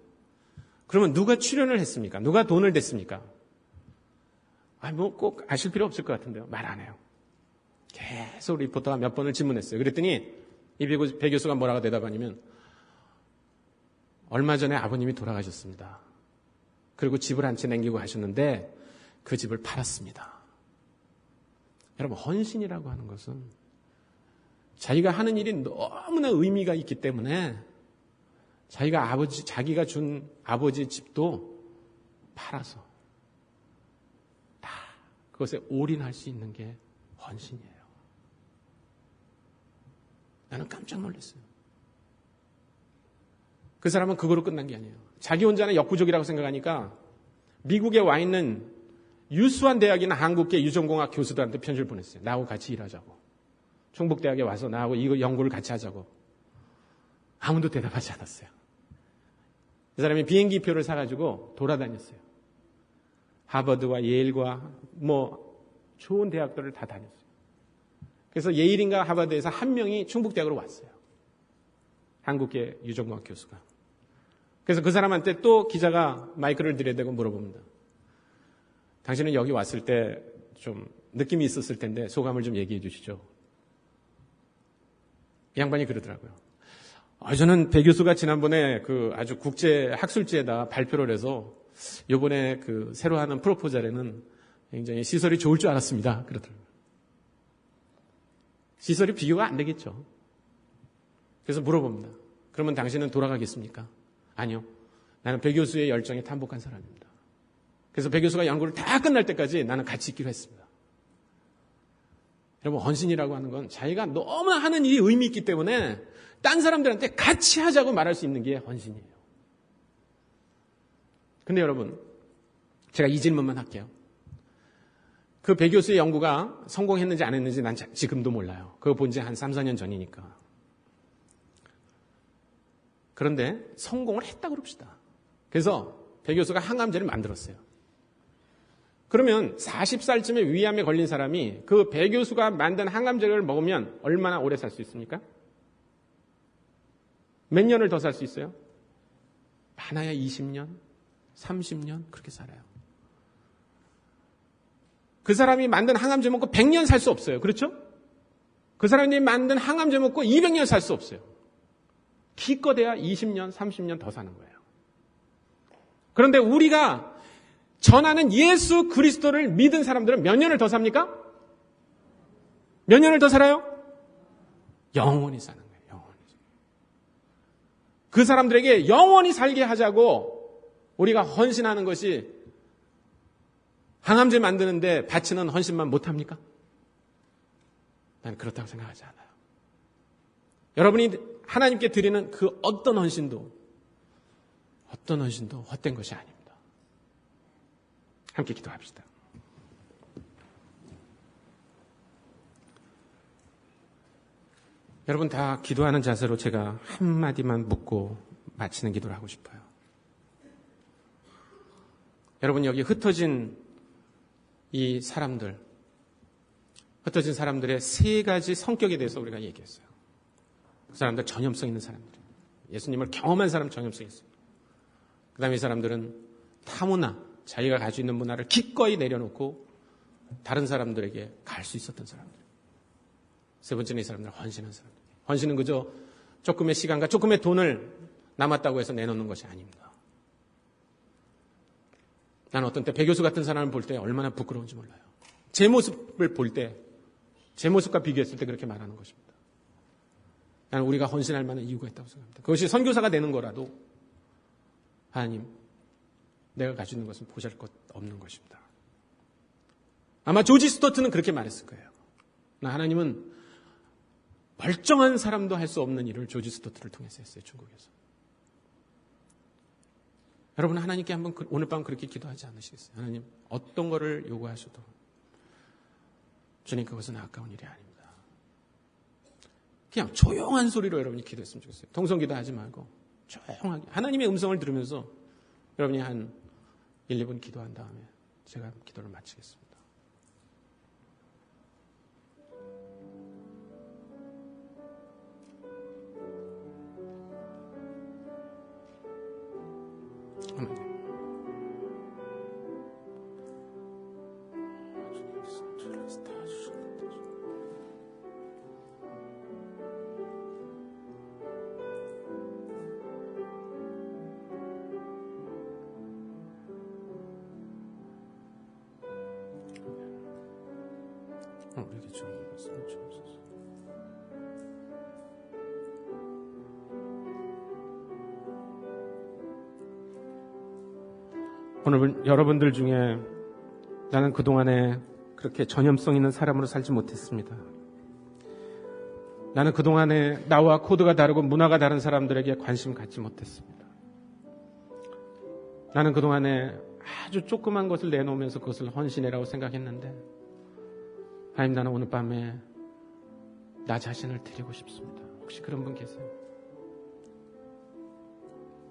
그러면 누가 출연을 했습니까? 누가 돈을 댔습니까? 꼭 아실 필요 없을 것 같은데요. 말 안 해요. 계속 리포터가 몇 번을 질문했어요. 그랬더니 이 배 교수가 뭐라고 대답하냐면, 얼마 전에 아버님이 돌아가셨습니다. 그리고 집을 한 채 남기고 가셨는데 그 집을 팔았습니다. 여러분, 헌신이라고 하는 것은 자기가 하는 일이 너무나 의미가 있기 때문에 자기가 준 아버지 집도 팔아서 다 그것에 올인할 수 있는 게 헌신이에요. 나는 깜짝 놀랐어요. 그 사람은 그거로 끝난 게 아니에요. 자기 혼자는 역부족이라고 생각하니까 미국에 와 있는 유수한 대학이나 한국계 유전공학 교수들한테 편지를 보냈어요. 나하고 같이 일하자고. 충북대학에 와서 나하고 이거 연구를 같이 하자고. 아무도 대답하지 않았어요. 그 사람이 비행기표를 사가지고 돌아다녔어요. 하버드와 예일과 좋은 대학들을 다 다녔어요. 그래서 예일인가 하버드에서 한 명이 충북대학으로 왔어요. 한국계 유전공학 교수가. 그래서 그 사람한테 또 기자가 마이크를 들여대고 물어봅니다. 당신은 여기 왔을 때 좀 느낌이 있었을 텐데 소감을 좀 얘기해 주시죠. 이 양반이 그러더라고요. 저는 배 교수가 지난번에 그 아주 국제 학술지에다 발표를 해서 이번에 그 새로 하는 프로포절에는 굉장히 시설이 좋을 줄 알았습니다. 그러더라고요. 시설이 비교가 안 되겠죠. 그래서 물어봅니다. 그러면 당신은 돌아가겠습니까? 아니요. 나는 배 교수의 열정에 탄복한 사람입니다. 그래서 배 교수가 연구를 다 끝날 때까지 나는 같이 있기로 했습니다. 여러분, 헌신이라고 하는 건 자기가 너무나 하는 일이 의미 있기 때문에 딴 사람들한테 같이 하자고 말할 수 있는 게 헌신이에요. 근데 여러분, 제가 이 질문만 할게요. 그 배 교수의 연구가 성공했는지 안 했는지 난 지금도 몰라요. 그거 본 지 한 3, 4년 전이니까. 그런데 성공을 했다고 그럽시다. 그래서 배 교수가 항암제를 만들었어요. 그러면 40살쯤에 위암에 걸린 사람이 그 배 교수가 만든 항암제를 먹으면 얼마나 오래 살 수 있습니까? 몇 년을 더 살 수 있어요? 많아야 20년, 30년 그렇게 살아요. 그 사람이 만든 항암제 먹고 100년 살 수 없어요. 그렇죠? 그 사람이 만든 항암제 먹고 200년 살 수 없어요. 기껏해야 20년, 30년 더 사는 거예요. 그런데 우리가 전하는 예수 그리스도를 믿은 사람들은 몇 년을 더 삽니까? 몇 년을 더 살아요? 영원히 사는 거예요. 영원히. 그 사람들에게 영원히 살게 하자고 우리가 헌신하는 것이 항암제 만드는데 바치는 헌신만 못합니까? 난 그렇다고 생각하지 않아요. 여러분이 하나님께 드리는 그 어떤 헌신도 헛된 것이 아닙니다. 함께 기도합시다. 여러분 다 기도하는 자세로 제가 한마디만 묻고 마치는 기도를 하고 싶어요. 여러분 여기 흩어진 이 사람들, 흩어진 사람들의 세 가지 성격에 대해서 우리가 얘기했어요. 그 사람들 전염성 있는 사람들, 예수님을 경험한 사람 전염성 있어요. 그 다음에 이 사람들은 타문화, 자기가 가지고 있는 문화를 기꺼이 내려놓고 다른 사람들에게 갈 수 있었던 사람들. 세 번째는 이 사람들은 헌신한 사람들. 헌신은 그저 조금의 시간과 조금의 돈을 남았다고 해서 내놓는 것이 아닙니다. 나는 어떤 때 배 교수 같은 사람을 볼 때 얼마나 부끄러운지 몰라요. 제 모습을 볼 때, 제 모습과 비교했을 때 그렇게 말하는 것입니다. 나는 우리가 헌신할 만한 이유가 있다고 생각합니다. 그것이 선교사가 되는 거라도 하나님, 내가 가지고 있는 것은 보잘것 없는 것입니다. 아마 조지 스토트는 그렇게 말했을 거예요. 하나님은 멀쩡한 사람도 할 수 없는 일을 조지 스토트를 통해서 했어요. 중국에서. 여러분 하나님께 한번 오늘 밤 그렇게 기도하지 않으시겠어요? 하나님 어떤 거를 요구하셔도 주님 그것은 아까운 일이 아닙니다. 그냥 조용한 소리로 여러분이 기도했으면 좋겠어요. 통성기도 하지 말고 조용하게 하나님의 음성을 들으면서 여러분이 한 1, 2분 기도한 다음에 제가 기도를 마치겠습니다. 하나님 우리에게 좋은 말씀을 주옵소서. 오늘 여러분들 중에 나는 그동안에 그렇게 전염성 있는 사람으로 살지 못했습니다. 나는 그동안에 나와 코드가 다르고 문화가 다른 사람들에게 관심 갖지 못했습니다. 나는 그동안에 아주 조그만 것을 내놓으면서 그것을 헌신이라고 생각했는데 하나님 나는 오늘 밤에 나 자신을 드리고 싶습니다. 혹시 그런 분 계세요?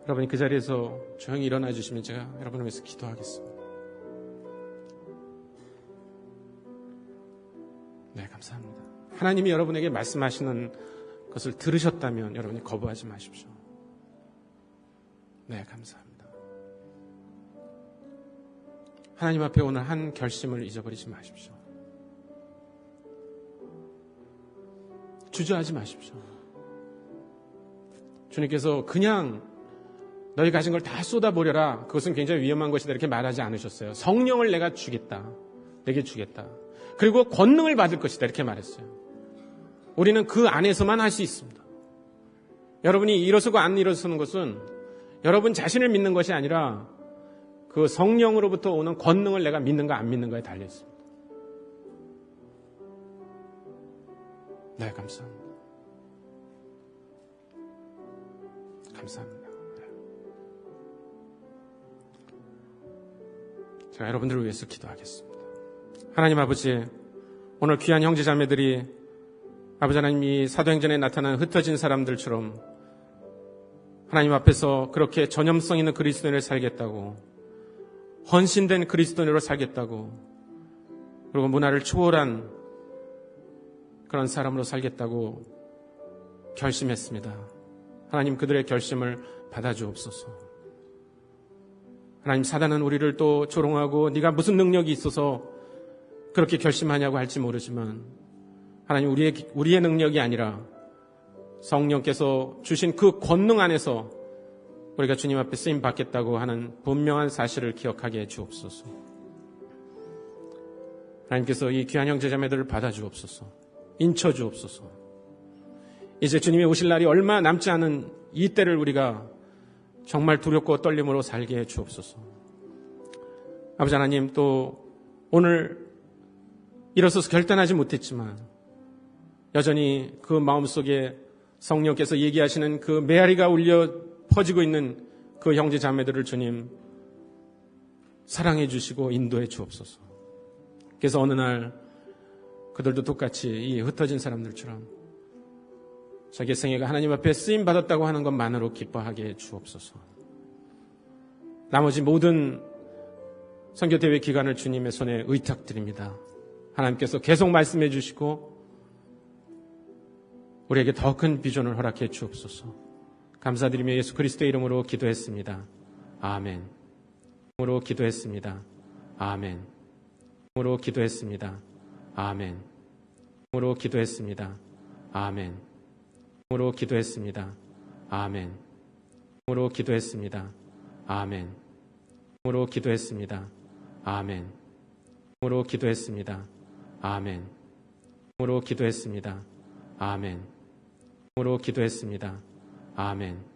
여러분이 그 자리에서 조용히 일어나 주시면 제가 여러분을 위해서 기도하겠습니다. 네, 감사합니다. 하나님이 여러분에게 말씀하시는 것을 들으셨다면 여러분이 거부하지 마십시오. 네, 감사합니다. 하나님 앞에 오늘 한 결심을 잊어버리지 마십시오. 주저하지 마십시오. 주님께서 그냥 너희 가진 걸 다 쏟아버려라. 그것은 굉장히 위험한 것이다. 이렇게 말하지 않으셨어요. 성령을 내가 주겠다. 내게 주겠다. 그리고 권능을 받을 것이다. 이렇게 말했어요. 우리는 그 안에서만 할 수 있습니다. 여러분이 일어서고 안 일어서는 것은 여러분 자신을 믿는 것이 아니라 그 성령으로부터 오는 권능을 내가 믿는가 안 믿는가에 달려 있습니다. 네, 감사합니다. 감사합니다. 제가 여러분들을 위해서 기도하겠습니다. 하나님 아버지, 오늘 귀한 형제자매들이 아버지 하나님이 사도행전에 나타난 흩어진 사람들처럼 하나님 앞에서 그렇게 전염성 있는 그리스도인을 살겠다고, 헌신된 그리스도인으로 살겠다고, 그리고 문화를 초월한 그런 사람으로 살겠다고 결심했습니다. 하나님 그들의 결심을 받아주옵소서. 하나님 사단은 우리를 또 조롱하고 네가 무슨 능력이 있어서 그렇게 결심하냐고 할지 모르지만 하나님 우리의 능력이 아니라 성령께서 주신 그 권능 안에서 우리가 주님 앞에 쓰임 받겠다고 하는 분명한 사실을 기억하게 해 주옵소서. 하나님께서 이 귀한 형제자매들을 받아주옵소서. 인쳐주옵소서. 이제 주님이 오실 날이 얼마 남지 않은 이 때를 우리가 정말 두렵고 떨림으로 살게 해 주옵소서. 아버지 하나님, 또 오늘 일어서서 결단하지 못했지만 여전히 그 마음속에 성령께서 얘기하시는 그 메아리가 울려 퍼지고 있는 그 형제 자매들을 주님 사랑해 주시고 인도해 주옵소서. 그래서 어느 날 그들도 똑같이 이 흩어진 사람들처럼 자기 생애가 하나님 앞에 쓰임 받았다고 하는 것만으로 기뻐하게 해 주옵소서. 나머지 모든 선교대회 기간을 주님의 손에 의탁드립니다. 하나님께서 계속 말씀해 주시고 우리에게 더 큰 비전을 허락해 주옵소서. 감사드리며 예수 그리스도의 이름으로 기도했습니다. 아멘. 으로 기도했습니다. 아멘. 으로 기도했습니다. 아멘. 으로 기도했습니다. 아멘. 으로 기도했습니다. 아멘. 으로 기도했습니다. 아멘. 으로 기도했습니다. 아멘. 으로 기도했습니다. 아멘. 으로 기도했습니다. 아멘. 으로 기도했습니다. 아멘.